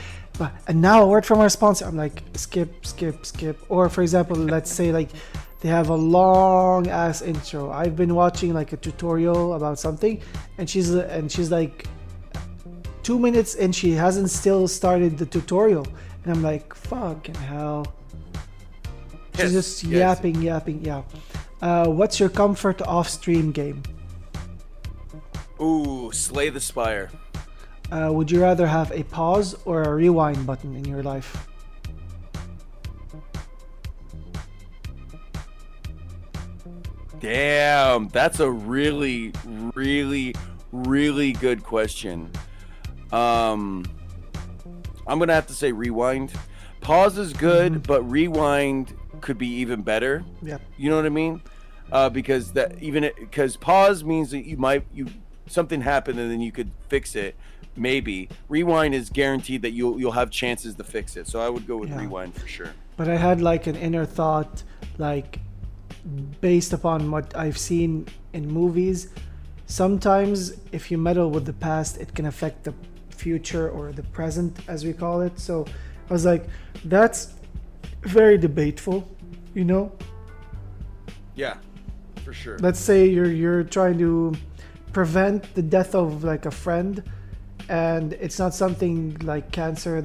And now a word from our sponsor. I'm like, skip. Or for example, let's say like they have a long ass intro. I've been watching like a tutorial about something, and she's like 2 minutes and she hasn't still started the tutorial. And I'm like, fucking hell. She's just yapping. Yeah. What's your comfort off-stream game? Ooh, Slay the Spire. Would you rather have a pause or a rewind button in your life? Damn, that's a really, really, really good question. I'm gonna have to say rewind. Pause is good, but rewind could be even better. Yeah. You know what I mean? Because pause means that something happened and then you could fix it. Maybe rewind is guaranteed that you'll have chances to fix it. So I would go with rewind for sure. But I had like an inner thought, like based upon what I've seen in movies. Sometimes if you meddle with the past, it can affect the future or the present, as we call it. So I was like, that's very debateful, you know? Yeah, for sure. Let's say you're trying to prevent the death of like a friend, and it's not something like cancer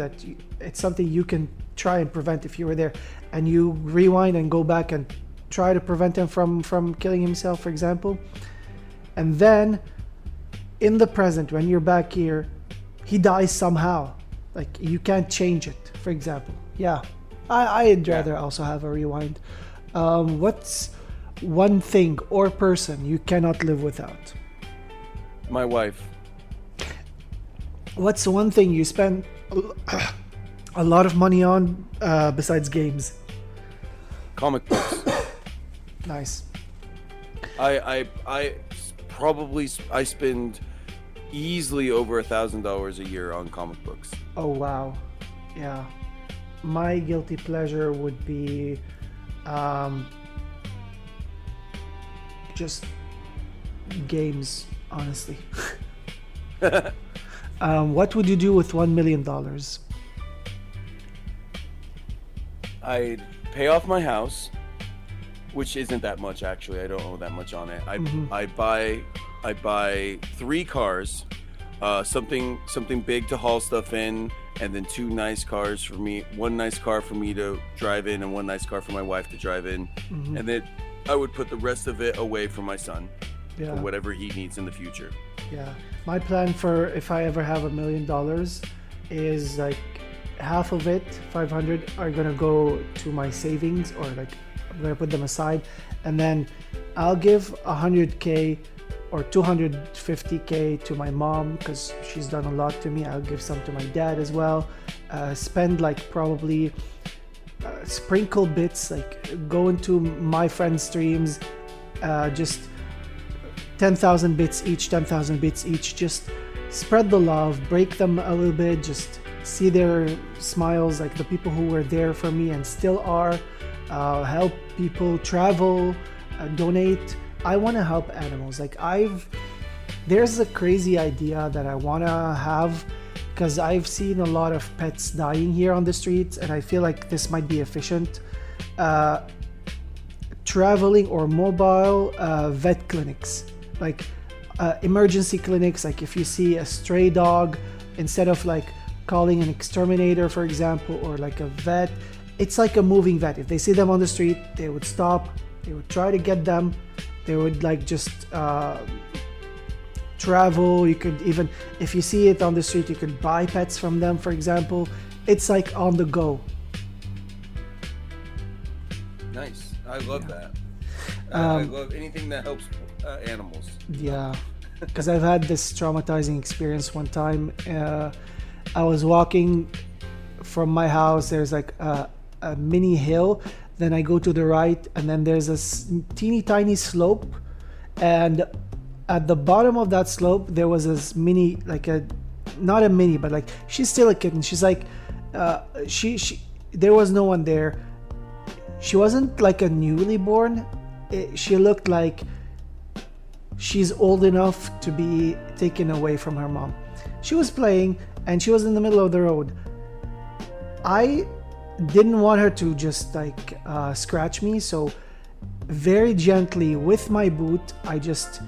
it's something you can try and prevent if you were there, and you rewind and go back and try to prevent him from killing himself, for example. And then in the present, when you're back here, he dies somehow. Like, you can't change it, for example. Yeah, I'd rather also have a rewind. What's one thing or person you cannot live without? My wife. What's one thing you spend a lot of money on besides games? Comic books. Nice. I spend easily over $1,000 a year on comic books. Oh wow, yeah. My guilty pleasure would be just games, honestly. What would you do with $1 million? I'd pay off my house, which isn't that much actually. I don't owe that much on it. I'd buy 3 cars, something big to haul stuff in, and then 2 nice cars for me. 1 nice car for me to drive in, and 1 nice car for my wife to drive in. And then I would put the rest of it away for my son, for whatever he needs in the future. Yeah, my plan for if I ever have $1 million is like half of it, 500, are gonna go to my savings, or like I'm gonna put them aside, and then I'll give 100K or 250K to my mom because she's done a lot to me. I'll give some to my dad as well. Spend like probably sprinkle bits, like go into my friends' streams, just 10,000 bits each, 10,000 bits each. Just spread the love, break them a little bit, just see their smiles, like the people who were there for me and still are. Help people, travel, donate. I want to help animals. Like there's a crazy idea that I want to have, because I've seen a lot of pets dying here on the streets, and I feel like this might be efficient. Traveling or mobile vet clinics, like emergency clinics. Like if you see a stray dog, instead of like calling an exterminator, for example, or like a vet, it's like a moving vet. If they see them on the street, they would stop, they would try to get them, they would like just travel. You could even, if you see it on the street, you could buy pets from them, for example. It's like on the go. Nice. I love that. I love anything that helps animals. Yeah, because I've had this traumatizing experience one time. I was walking from my house. There's like a mini hill. Then I go to the right, and then there's a teeny tiny slope. And at the bottom of that slope, there was this mini, like not a mini, but like she's still a kitten. She's like, there was no one there. She wasn't like a newly born. She looked like she's old enough to be taken away from her mom. She was playing, and she was in the middle of the road. I didn't want her to just like scratch me, so very gently with my boot, I just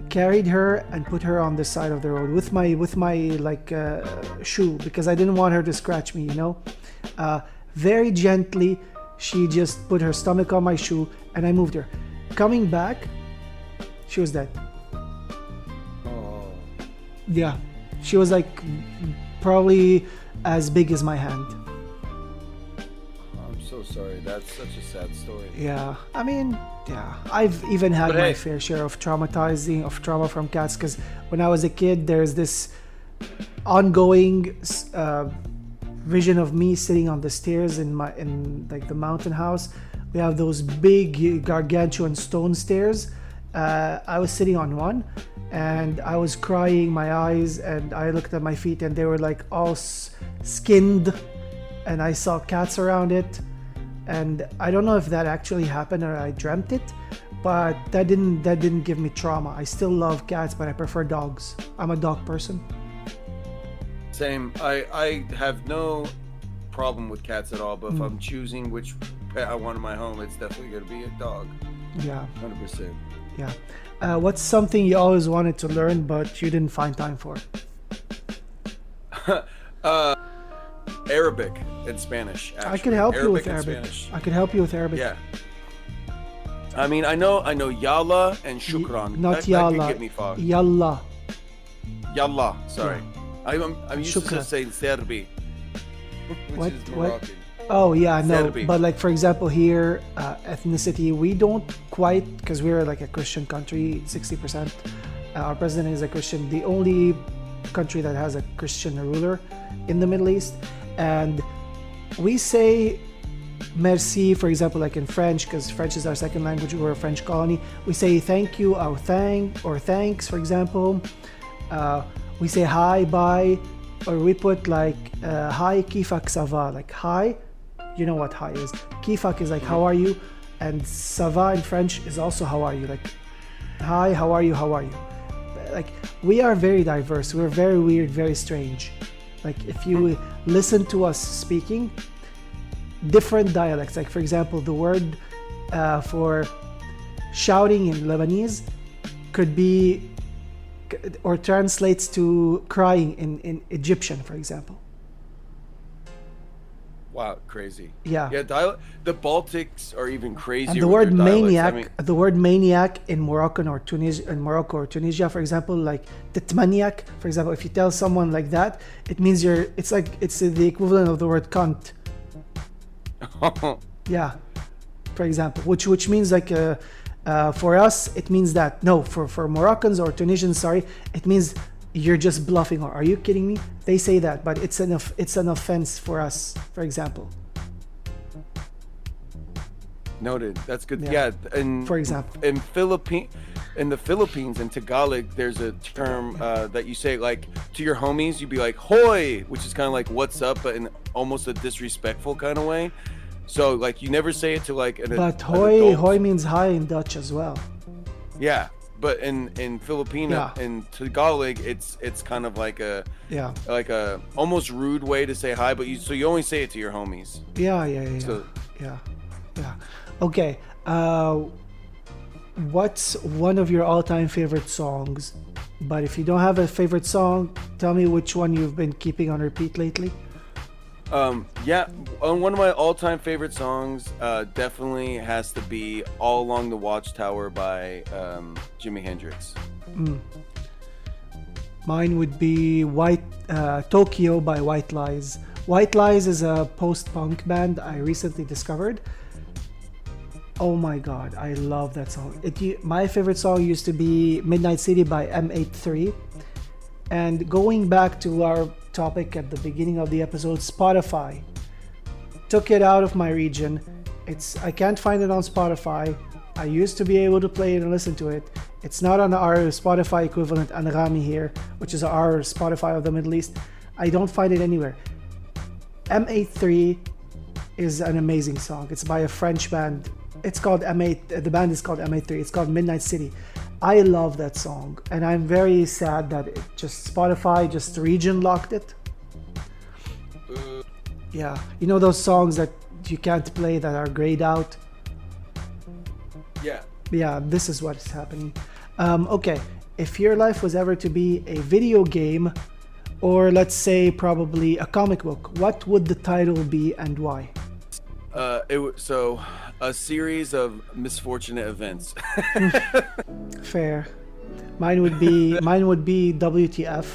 carried her and put her on the side of the road with my like shoe, because I didn't want her to scratch me, you know. Very gently, she just put her stomach on my shoe, and I moved her. Coming back, she was dead. Oh. Yeah, she was like probably as big as my hand. I'm so sorry. That's such a sad story. Yeah, I mean, yeah, I've even had my fair share of trauma from cats, because when I was a kid, there's this ongoing vision of me sitting on the stairs in like the mountain house. We have those big gargantuan stone stairs. I was sitting on one, and I was crying my eyes, and I looked at my feet, and they were like all skinned, and I saw cats around it. And I don't know if that actually happened or I dreamt it, but that didn't give me trauma. I still love cats, but I prefer dogs. I'm a dog person. Same. I have no problem with cats at all, but if I'm choosing which pet I want in my home, it's definitely going to be a dog. Yeah. 100%. Yeah. What's something you always wanted to learn but you didn't find time for? Arabic and Spanish, actually. I could help you with Arabic. I could help you with Arabic. Yeah. I mean, I know Yalla and Shukran. Not that Yalla. That could get me far. Yalla. Yalla. Sorry. Yeah. I'm used Shukran. to just saying Serbi, which is Moroccan. Oh yeah, no. Serbi. But like for example here, ethnicity, we don't quite, because we're like a Christian country, 60%. Our president is a Christian. The only country that has a Christian ruler in the Middle East. And we say merci, for example, like in French, because French is our second language. We're a French colony. We say thank you or thanks, for example. We say hi, bye, or we put like hi, kifak ça va, like hi. You know what hi is. Kifak is like how are you, and ça va in French is also how are you. Like Hi, how are you? How are you? Like, we are very diverse. We're very weird, very strange. Like, if you listen to us speaking, different dialects. Like, for example, the word for shouting in Lebanese could be or translates to crying in Egyptian, for example. Wow, crazy. Yeah. Yeah, the Baltics are even crazier. And the with word their dialects. maniac, I mean, the word maniac in Moroccan or Tunisia, in Morocco or Tunisia, for example, like titmaniac, for example, if you tell someone like that, it means it's the equivalent of the word cunt. Yeah, for example, which means like for us it means that. No, for Moroccans or Tunisians, sorry, it means you're just bluffing, or are you kidding me? They say that, but it's an offense for us, for example. noted. That's good. Yeah. Yeah, and For example. in the Philippines, in Tagalog, there's a term that you say, like, to your homies, you'd be like "hoy," which is kind of like "what's up," but in almost a disrespectful kind of way. So like you never say it to like But an hoy adult. hoy means hi in Dutch as well. Yeah, but in Filipino, Yeah. in Tagalog, it's kind of like a Yeah. almost rude way to say hi, but you only say it to your homies. Yeah. So Yeah. Okay. What's one of your all-time favorite songs? But if you don't have a favorite song, tell me which one you've been keeping on repeat lately. yeah, one of my all-time favorite songs definitely has to be "All Along the Watchtower" by Jimi Hendrix. Mine would be Tokyo by White Lies. White Lies is a post-punk band I recently discovered. Oh my god, I love that song. My favorite song used to be Midnight City by M83. And going back to our topic at the beginning of the episode, Spotify took it out of my region. I can't find it on Spotify. I used to be able to play it and listen to it. It's not on our Spotify equivalent, Anrami here, which is our Spotify of the Middle East. I don't find it anywhere. M83 is an amazing song. It's by a French band. It's called M8. The band is called M83. It's called Midnight City. I love that song, and I'm very sad that Spotify just region locked it. Yeah, you know those songs that you can't play that are grayed out. Yeah, this is what's happening. Okay, if your life was ever to be a video game, or let's say probably a comic book, what would the title be and why? A series of misfortunate events. Fair. Mine would be WTF,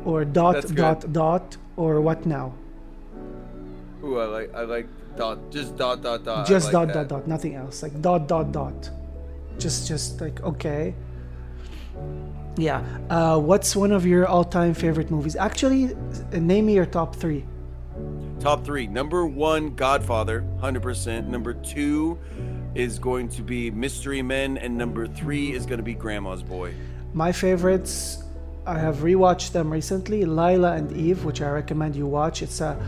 or That's good. dot, or what now? Ooh, I like dot, just dot. Just I like that. dot, nothing else. Like dot. Just like, okay. Yeah. What's one of your all-time favorite movies? Actually, name me your top three. Top three. Number one, Godfather, 100%. Number two is going to be Mystery Men, and number three is going to be Grandma's Boy. My favorites, I have rewatched them recently. Lila and Eve, which I recommend you watch. It's a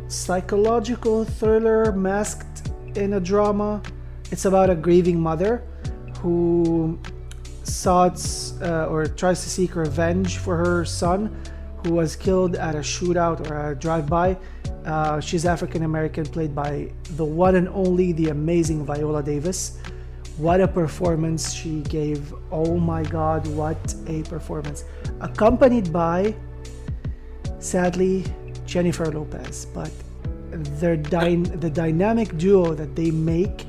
psychological thriller masked in a drama. It's about a grieving mother who tries to seek revenge for her son, who was killed at a shootout or a drive-by. She's African American, played by the one and only, the amazing Viola Davis. What a performance she gave. Oh my god, what a performance. Accompanied by, sadly, Jennifer Lopez. But the dynamic duo that they make,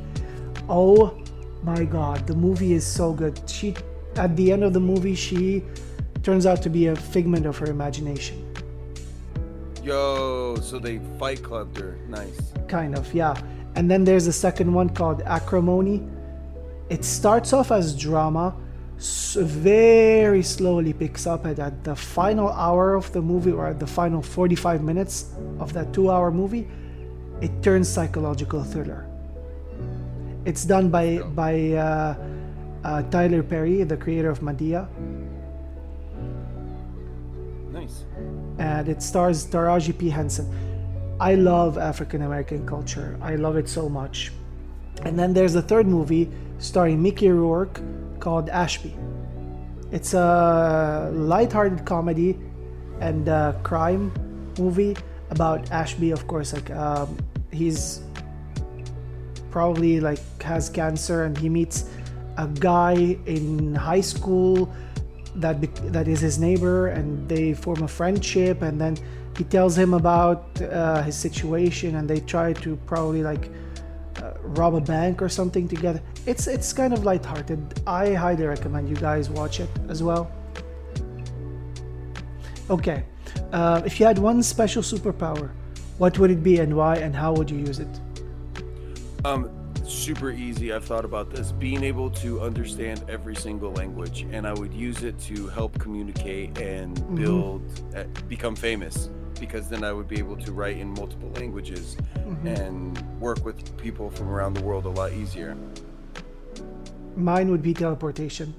oh my god, the movie is so good. At the end of the movie, she turns out to be a figment of her imagination. Yo, so they Fight Clubbed her. Nice. Kind of, yeah. And then there's a second one called Acrimony. It starts off as drama, very slowly picks up, and at the final hour of the movie, or at the final 45 minutes of that 2-hour movie, it turns psychological thriller. It's done by Tyler Perry, the creator of Madea. Nice. And it stars Taraji P. Henson. I love African American culture. I love it so much. And then there's the third movie, starring Mickey Rourke called Ashby. It's a lighthearted comedy and crime movie about Ashby, of course. Like he's probably like has cancer, and he meets a guy in high school that is his neighbor, and they form a friendship, and then he tells him about his situation, and they try to probably like rob a bank or something together. It's kind of lighthearted. I highly recommend you guys watch it as well. Okay, if you had one special superpower, what would it be and why, and how would you use it? Super easy. I've thought about this. Being able to understand every single language, and I would use it to help communicate and build, become famous, because then I would be able to write in multiple languages and work with people from around the world a lot easier. Mine would be teleportation.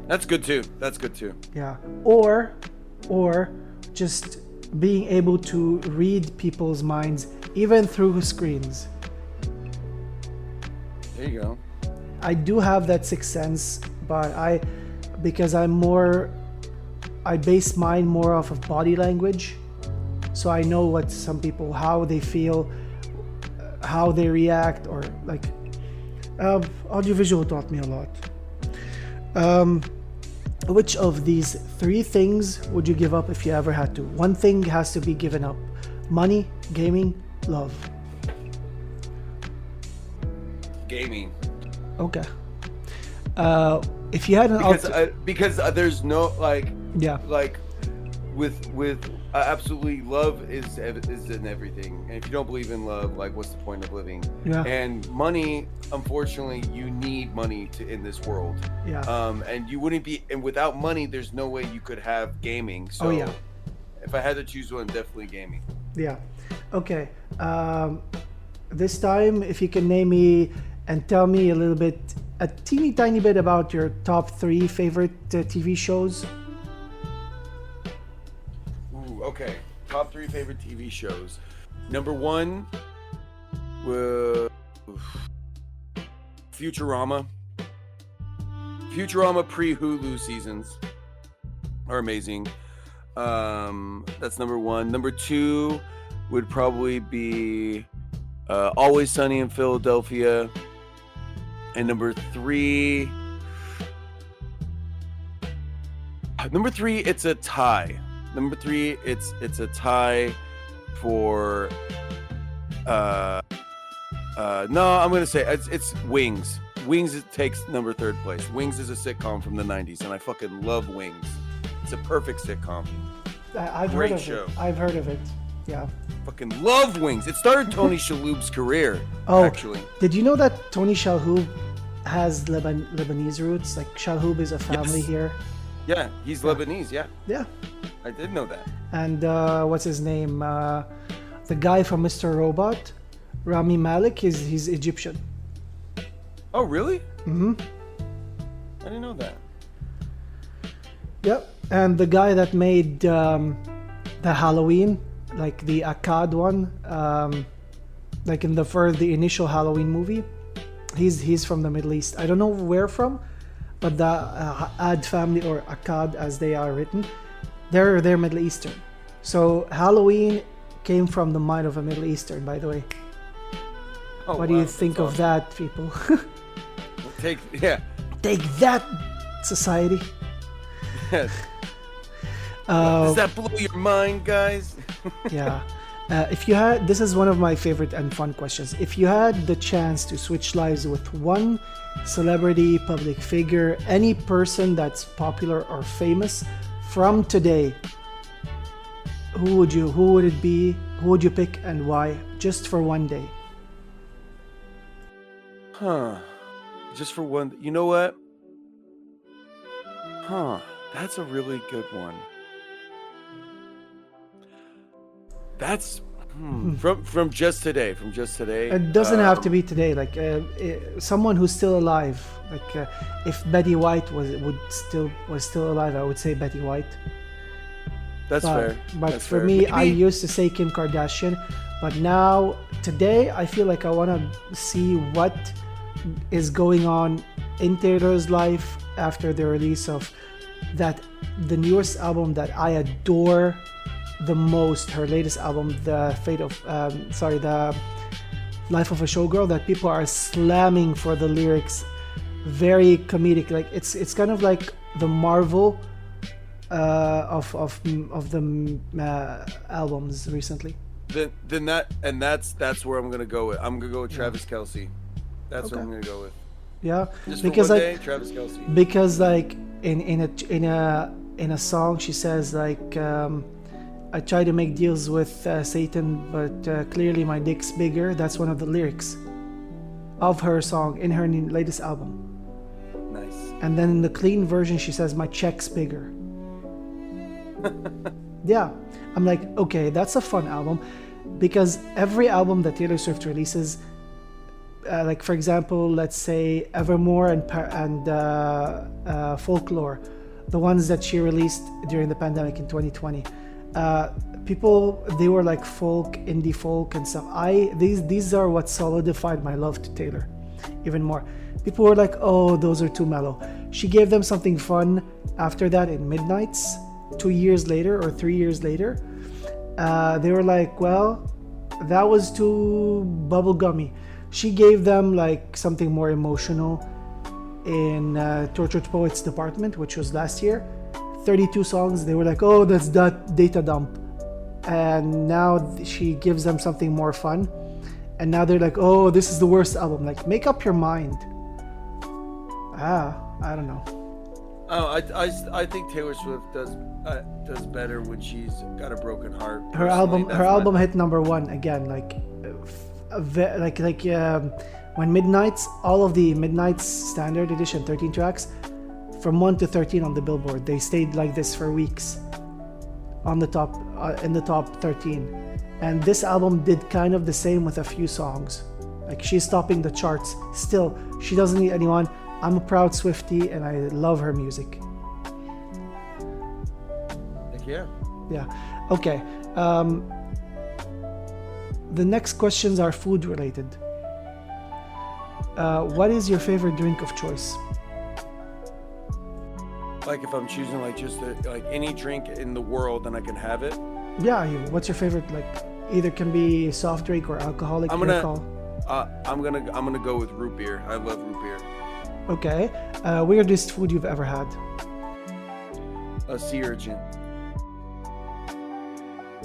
That's good too. That's good too. Yeah. Or just being able to read people's minds even through screens. There you go. I do have that sixth sense, but because I base mine more off of body language. So I know what some people, how they feel, how they react, or like audiovisual taught me a lot. Which of these three things would you give up if you ever had to? One thing has to be given up: money, gaming, love. Gaming. Okay. If you had an because there's no like with absolutely love is in everything, and if you don't believe in love, like what's the point of living? Yeah. And money, unfortunately, you need money in this world. Yeah. And you wouldn't be, and without money, there's no way you could have gaming. So if I had to choose one, definitely gaming. Yeah. Okay. This time, if you can name me and tell me a teeny tiny bit about your top 3 favorite TV shows. Ooh, okay. Top 3 favorite TV shows. Number 1, Futurama. Futurama pre-Hulu seasons are amazing. That's number 1. Number 2 would probably be Always Sunny in Philadelphia. And number 3, it's a tie. Number 3, it's a tie for no, I'm gonna say it's Wings. Wings takes number 3rd place. Wings is a sitcom from the 90s, and I fucking love Wings. It's a perfect sitcom. I've heard of it. I've heard of it. Yeah. Fucking love Wings. It started Tony Shalhoub's career. Actually. Did you know that Tony Shalhoub has Lebanese roots? Like Shalhoub is a family here. Yeah, he's Lebanese. Yeah. Yeah. I did know that. And what's his name? The guy from Mr. Robot, Rami Malek, he's Egyptian. Oh, really? Mm-hmm. I didn't know that. Yep. And the guy that made the Halloween, like the Akkad one, like in the initial Halloween movie, he's from the Middle East. I don't know where from, but the Ad family, or Akkad as they are written, they're Middle Eastern. So Halloween came from the mind of a Middle Eastern, by the way. What do you think of that, people? Take that, society. Yes. Does that blow your mind, guys? Yeah. This is one of my favorite and fun questions. If you had the chance to switch lives with one celebrity, public figure, any person that's popular or famous from today, who would it be? Who would you pick and why? Just for one day. Just for one. You know what? That's a really good one. That's from just today. It doesn't have to be today. Like someone who's still alive. Like if Betty White was still alive, I would say Betty White. That's fair. But That's for fair. me, Maybe. I used to say Kim Kardashian, but now today I feel like I want to see what is going on in Taylor's life after the release of the newest album that I adore the most, her latest album, the Life of a Showgirl, that people are slamming for the lyrics. Very comedic, like it's kind of like the Marvel of the albums recently. That's where I'm gonna go with. I'm gonna go with Travis Kelce. That's what I'm gonna go with. Yeah, Just because for one like day, Travis Kelce. because like in a song she says like I try to make deals with Satan, but clearly my dick's bigger. That's one of the lyrics of her song in her latest album. Nice. And then in the clean version she says my check's bigger. Yeah, I'm like, okay, that's a fun album, because every album that Taylor Swift releases, like for example, let's say Evermore and Folklore, the ones that she released during the pandemic in 2020, people, they were like folk, indie folk and stuff. These are what solidified my love to Taylor even more. People were like, oh, those are too mellow. She gave them something fun after that in Midnights 2 years later or 3 years later. They were like, well, that was too bubblegummy. She gave them like something more emotional in Tortured Poets Department, which was last year. 32 songs. They were like, oh, that's that data dump. And now she gives them something more fun. And now they're like, oh, this is the worst album. Like, make up your mind. I don't know. Oh, I think Taylor Swift does better when she's got a broken heart. Her album hit number one again. When Midnights, all of the Midnights Standard Edition 13 tracks, from 1 to 13 on the Billboard, they stayed like this for weeks on the top in the top 13. And this album did kind of the same with a few songs. Like, she's topping the charts still. She doesn't need anyone. I'm a proud Swiftie and I love her music. Heck yeah. Yeah. Okay. The next questions are food related. What is your favorite drink of choice? Like, if I'm choosing like just like any drink in the world, then I can have it. Yeah. What's your favorite? Like, either can be soft drink or alcoholic. I'm gonna go with root beer. I love root beer. Okay. Weirdest food you've ever had? A sea urchin.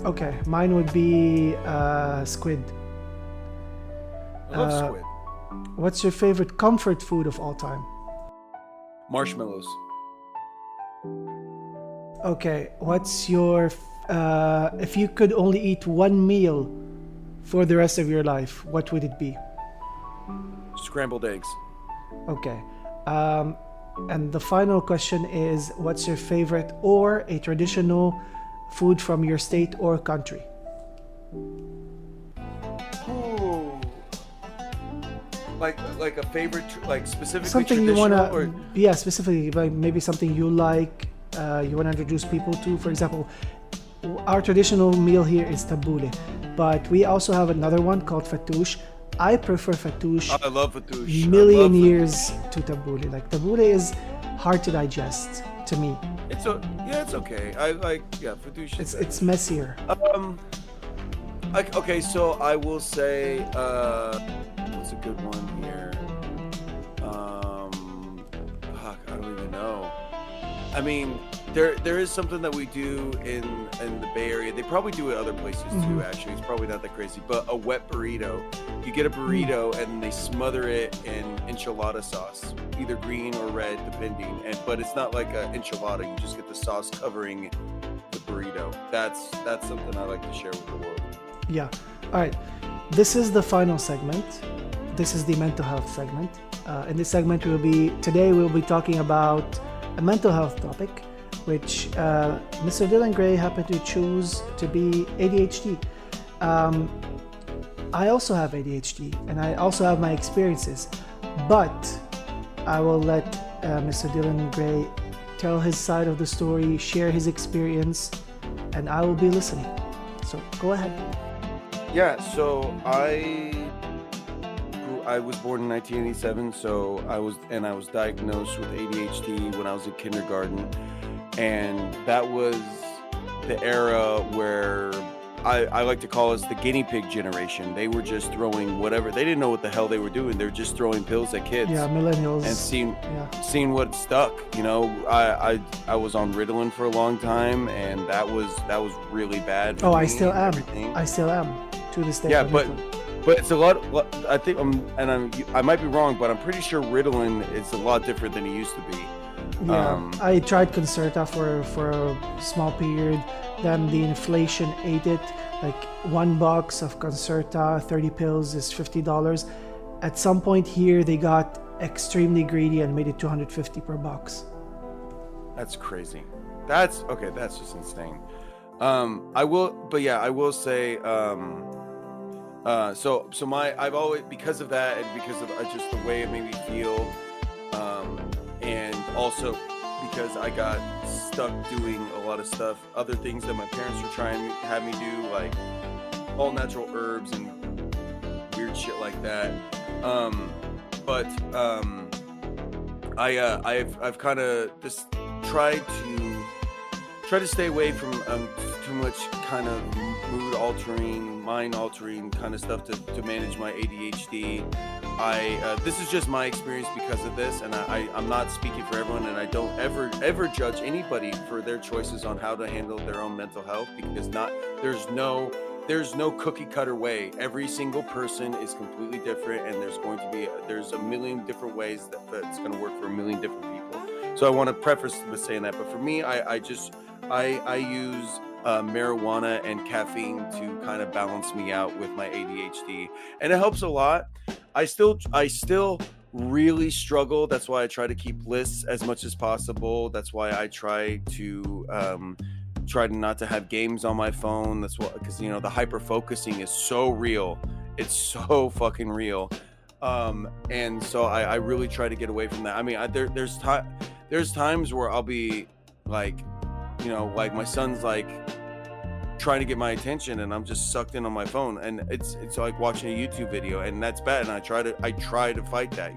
Okay, mine would be squid. I love squid. What's your favorite comfort food of all time? Marshmallows. Okay, what's your if you could only eat one meal for the rest of your life, what would it be? Scrambled eggs. Okay. And the final question is, what's your favorite or a traditional food from your state or country? Oh. Like a favorite, like specifically something you wanna, or... yeah, specifically, like maybe something you like, you wanna introduce people to. For example, our traditional meal here is tabbouleh, but we also have another one called fattoush. I prefer fattoush. I love fattoush. Million years to tabbouleh. Like, tabbouleh is hard to digest to me. It's okay. I like, yeah, fattoush. It's messier. Okay, so I will say, what's a good one here? I don't even know. I mean, there is something that we do in the Bay Area. They probably do it other places too, actually. It's probably not that crazy. But a wet burrito. You get a burrito and they smother it in enchilada sauce, either green or red, depending. But it's not like an enchilada. You just get the sauce covering the burrito. That's something I like to share with the world. Yeah. All right. This is the final segment. This is the mental health segment. In this segment, we'll be talking about a mental health topic, which Mr. Dylan Gray happened to choose to be ADHD. I also have ADHD, and I also have my experiences, but I will let Mr. Dylan Gray tell his side of the story, share his experience, and I will be listening. So go ahead. Yeah, so I grew I was born in 1987, so I was diagnosed with ADHD when I was in kindergarten, and that was the era where I like to call us the guinea pig generation. They were just throwing whatever. They didn't know what the hell they were doing. They were just throwing pills at kids. Yeah, millennials. And seeing what stuck. You know, I was on Ritalin for a long time, and that was really bad. For Oh, me I still and am. everything. I still am to this day. Yeah, but it's a lot. I think I might be wrong, but I'm pretty sure Ritalin is a lot different than it used to be. Yeah, I tried Concerta for a small period. Then the inflation ate it. Like $1 of Concerta, 30 pills is $50. At some point here, they got extremely greedy and made it $250 per box. That's crazy. That's just insane. I will say. I've always, because of that and because of just the way it made me feel, and also because I got stuck doing a lot of stuff, other things that my parents were trying to have me do, like all natural herbs and weird shit like that. I've kind of just tried to stay away from too much kind of mood altering, mind altering kind of stuff to manage my ADHD. This is just my experience because of this, and I'm not speaking for everyone, and I don't ever judge anybody for their choices on how to handle their own mental health, because there's no cookie cutter way. Every single person is completely different, and there's a million different ways that's going to work for a million different people. So I want to preface with saying that, but for me, I use marijuana and caffeine to kind of balance me out with my ADHD, and it helps a lot. I still really struggle. That's why I try to keep lists as much as possible. That's why I try to not to have games on my phone. That's what, because the hyper focusing is so real. It's so fucking real. And so I really try to get away from that. I mean, there's times where I'll be like, like my son's like trying to get my attention, and I'm just sucked in on my phone, and it's like watching a YouTube video, and that's bad. And I try to fight that,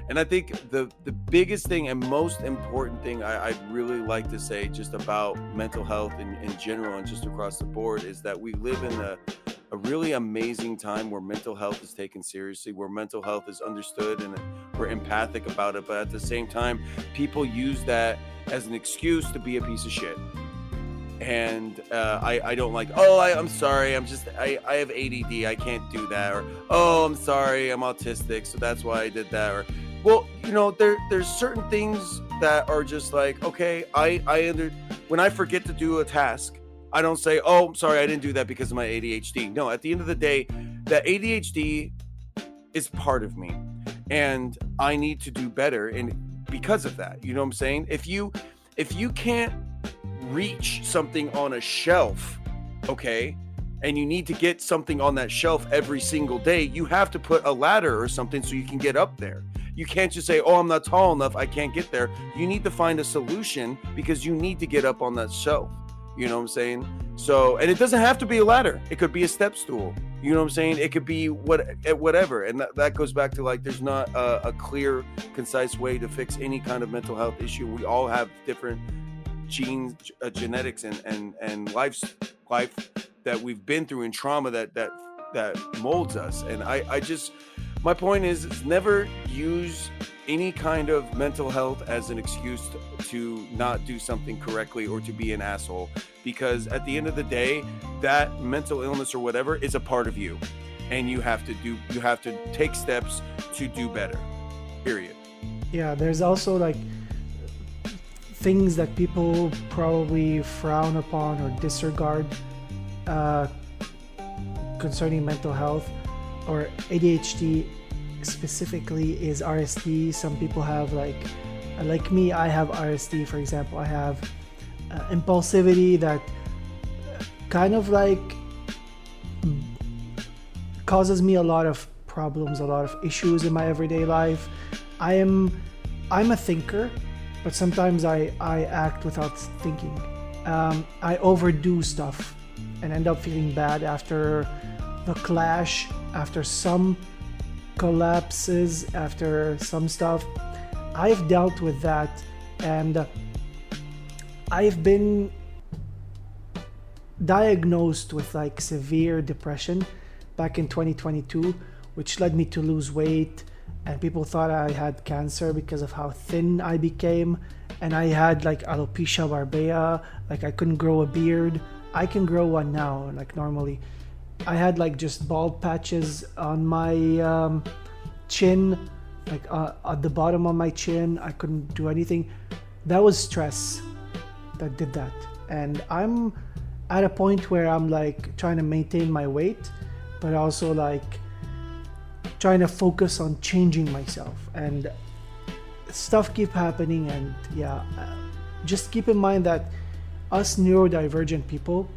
And I think the biggest thing and most important thing I'd really like to say just about mental health in general and just across the board is that we live in a really amazing time where mental health is taken seriously, where mental health is understood, and we're empathic about it. But at the same time, people use that as an excuse to be a piece of shit. And I don't like, I'm sorry, I have ADD, I can't do that, or I'm sorry, I'm autistic, so that's why I did that. Or, well, there's certain things that are just like, okay, when I forget to do a task, I don't say, I'm sorry, I didn't do that because of my ADHD. No, at the end of the day, that ADHD is part of me, and I need to do better. And because of that, you know what I'm saying? If you can't reach something on a shelf, okay, and you need to get something on that shelf every single day, you have to put a ladder or something so you can get up there. You can't just say, I'm not tall enough, I can't get there. You need to find a solution because you need to get up on that shelf. You know what I'm saying? So, and it doesn't have to be a ladder. It could be a step stool. You know what I'm saying? It could be whatever. And that goes back to, like, there's not a clear, concise way to fix any kind of mental health issue. We all have different genes, genetics, and life that we've been through, and trauma that molds us. And my point is never use any kind of mental health as an excuse to not do something correctly or to be an asshole, because at the end of the day, that mental illness or whatever is a part of you, and you have to take steps to do better, period. Yeah, there's also like things that people probably frown upon or disregard concerning mental health or ADHD specifically is RSD. Some people have like me, I have RSD, for example. I have impulsivity that kind of like causes me a lot of problems, a lot of issues in my everyday life. I'm a thinker, but sometimes I act without thinking. I overdo stuff and end up feeling bad after the clash, after some collapses after some stuff. I've dealt with that, and I've been diagnosed with like severe depression back in 2022, which led me to lose weight, and people thought I had cancer because of how thin I became. And I had like alopecia barbea, like I couldn't grow a beard. I can grow one now, like normally. I had like just bald patches on my chin, like at the bottom of my chin. I couldn't do anything. That was stress that did that. And I'm at a point where I'm like trying to maintain my weight, but also like trying to focus on changing myself. And stuff keep happening, and just keep in mind that us neurodivergent people,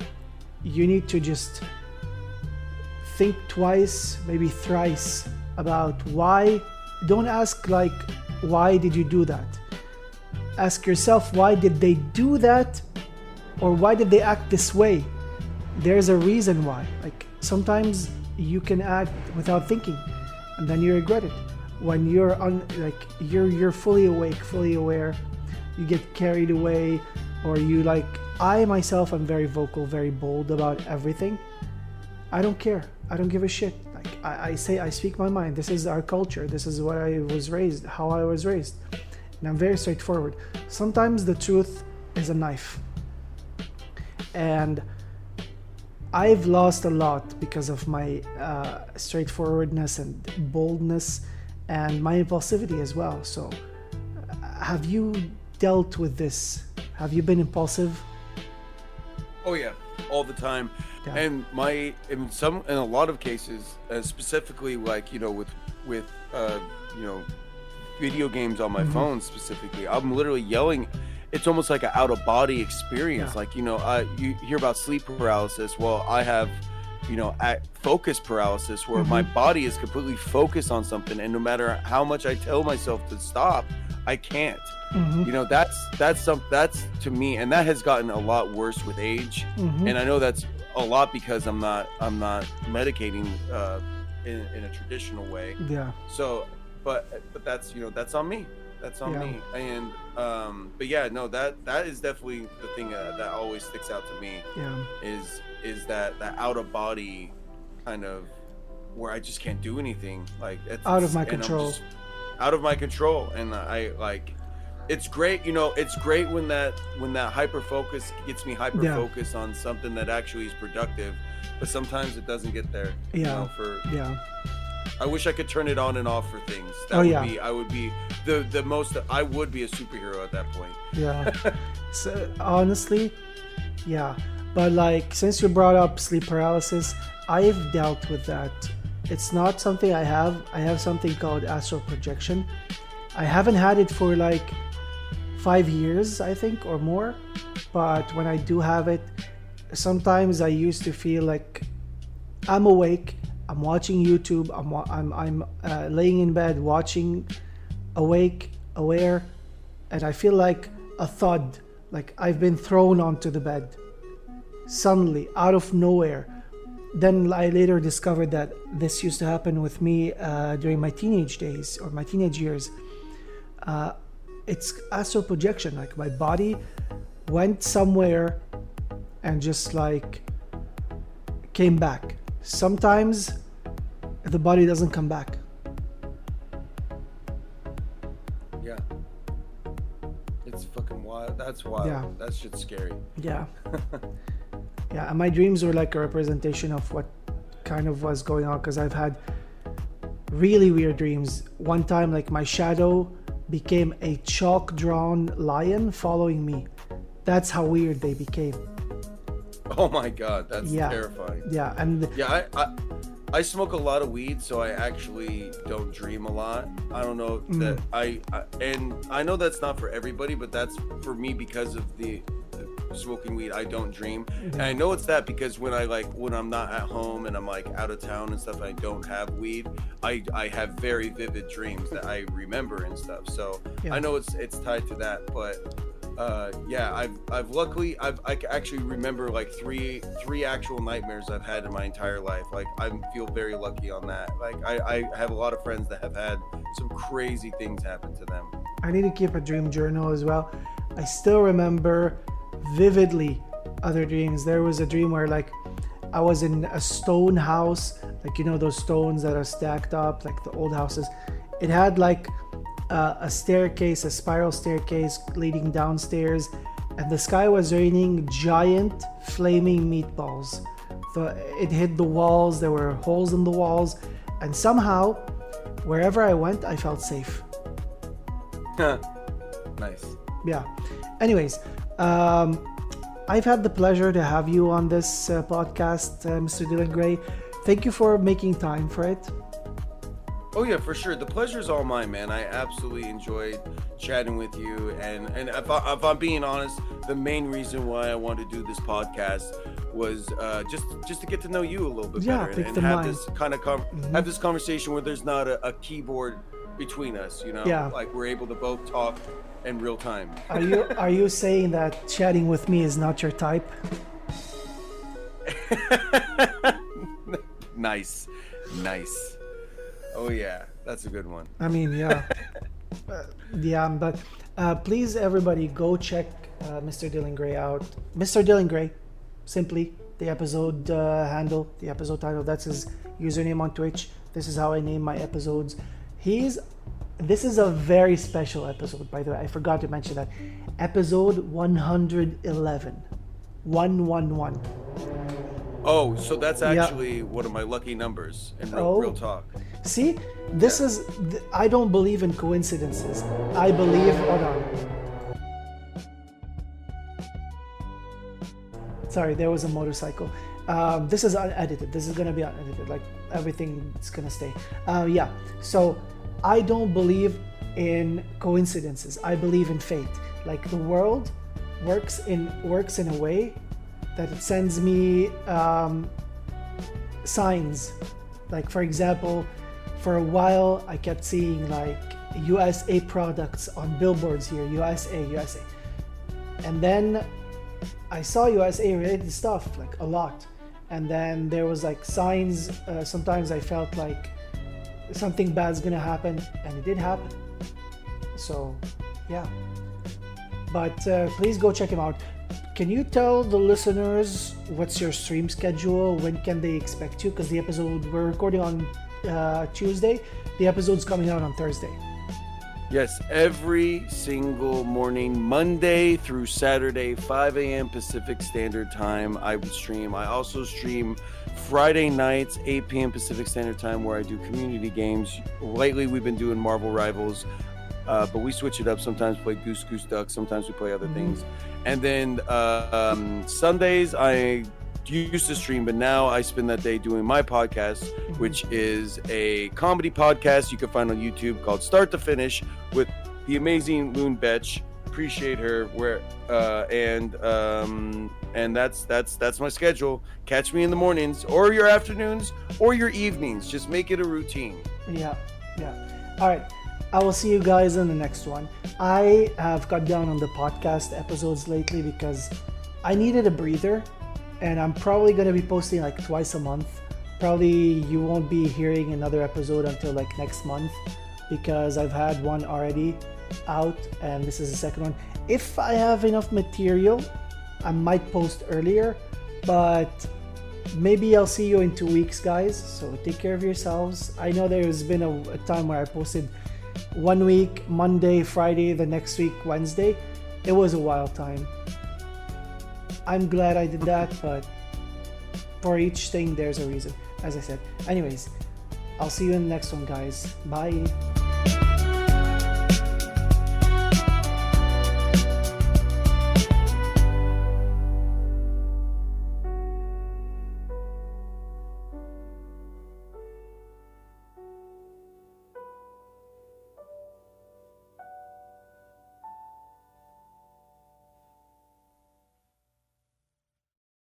you need to just think twice, maybe thrice about why. Don't ask like, why did you do that? Ask yourself, why did they do that? Or why did they act this way? There's a reason why. Like sometimes you can act without thinking, and then you regret it. When you're you're fully awake, fully aware, you get carried away, or you like, I myself am very vocal, very bold about everything. I don't care. I don't give a shit. Like I speak my mind. This is our culture. This is what I was raised, how I was raised. And I'm very straightforward. Sometimes the truth is a knife. And I've lost a lot because of my straightforwardness and boldness, and my impulsivity as well. So have you dealt with this? Have you been impulsive? Oh yeah, all the time. Yeah. And in a lot of cases, specifically like, with video games on my phone specifically, I'm literally yelling. It's almost like an out of body experience. Yeah. Like, you hear about sleep paralysis. Well, I have, focus paralysis, where my body is completely focused on something, and no matter how much I tell myself to stop, I can't. That's to me, and that has gotten a lot worse with age. And I know that's a lot because I'm not medicating in a traditional way. Yeah. So, but that's that's on me. That's on me. And but yeah, no, that is definitely the thing that always sticks out to me. Yeah. Is that out of body kind of where I just can't do anything. Like it's out of my control. Out of my control, and I like. It's great, it's great when that hyper focus gets me hyper focused on something that actually is productive, but sometimes it doesn't get there. I wish I could turn it on and off for things. I would be the most. I would be a superhero at that point. Yeah. So honestly, yeah. But like, since you brought up sleep paralysis, I've dealt with that. It's not something I have. I have something called astral projection. I haven't had it for like 5 years, I think, or more. But when I do have it, sometimes I used to feel like I'm awake. I'm watching YouTube. I'm laying in bed watching, awake, aware, and I feel like a thud, like I've been thrown onto the bed, suddenly, out of nowhere. Then I later discovered that this used to happen with me during my teenage days or my teenage years. It's astral projection. Like my body went somewhere and just like came back. Sometimes the body doesn't come back. Yeah. It's fucking wild. That's wild. Yeah. That shit's scary. Yeah. Yeah, and my dreams were like a representation of what kind of was going on, because I've had really weird dreams. One time, like my shadow became a chalk drawn lion following me. That's how weird they became. Oh my god, that's terrifying. Yeah, and I smoke a lot of weed, so I actually don't dream a lot. I don't know that and I know that's not for everybody, but that's for me because of the smoking weed. I don't dream, and I know it's that because when I'm not at home and I'm like out of town and stuff, and I don't have weed, I have very vivid dreams that I remember and stuff. So I know it's tied to that, but I actually remember like three actual nightmares I've had in my entire life. Like I feel very lucky on that. Like I have a lot of friends that have had some crazy things happen to them. I need to keep a dream journal as well. I still remember vividly other dreams. There was a dream where like I was in a stone house, like, you know, those stones that are stacked up, like the old houses. It had like a staircase, a spiral staircase leading downstairs, and the sky was raining giant flaming meatballs. So it hit the walls, there were holes in the walls, and somehow wherever I went I felt safe. Nice. Yeah. Anyways, I've had the pleasure to have you on this podcast, Mr. Dylangray. Thank you for making time for it. Oh yeah, for sure. The pleasure's all mine, man. I absolutely enjoyed chatting with you, and if I'm being honest, the main reason why I wanted to do this podcast was just to get to know you a little bit better, and have this kind of have this conversation where there's not a keyboard between us, you know. Yeah. Like we're able to both talk in real time. Are you saying that chatting with me is not your type? Nice. Oh yeah, that's a good one. I mean, yeah. But please everybody go check Mr. Dylangray out. Mr. Dylangray, simply the episode handle, the episode title, that's his username on Twitch. This is how I name my episodes. This is a very special episode, by the way. I forgot to mention that. Episode 111. 111. Oh, so that's actually one of my lucky numbers in real talk. See, this is, I don't believe in coincidences. I believe, hold on. Sorry, there was a motorcycle. This is unedited. This is going to be unedited. Like everything is going to stay. Yeah. So I don't believe in coincidences. I believe in fate. Like the world works in a way that it sends me signs. Like for example, for a while I kept seeing like USA products on billboards here, USA. And then I saw USA related stuff like a lot. And then there was like signs, sometimes I felt like something bad's gonna happen, and it did happen. So yeah, but please go check him out. Can you tell the listeners what's your stream schedule? When can they expect you? Because the episode we're recording on Tuesday, the episode's coming out on Thursday. Yes, every single morning, Monday through Saturday, 5 a.m. Pacific Standard Time, I would stream. I also stream Friday nights, 8 p.m. Pacific Standard Time, where I do community games. Lately, we've been doing Marvel Rivals, but we switch it up. Sometimes play Goose Goose Duck. Sometimes we play other things. And then Sundays, I used to stream, but now I spend that day doing my podcast, which is a comedy podcast you can find on YouTube called Start to Finish with the amazing Loon Betch. Appreciate her. And that's my schedule. Catch me in the mornings or your afternoons or your evenings. Just make it a routine. Yeah. All right. I will see you guys in the next one. I have cut down on the podcast episodes lately because I needed a breather. And I'm probably going to be posting like twice a month. Probably you won't be hearing another episode until like next month, because I've had one already out and this is the second one. If I have enough material, I might post earlier, but maybe I'll see you in 2 weeks, guys. So take care of yourselves. I know there's been a time where I posted 1 week, Monday, Friday, the next week, Wednesday. It was a wild time. I'm glad I did that, but for each thing, there's a reason, as I said. Anyways, I'll see you in the next one, guys. Bye.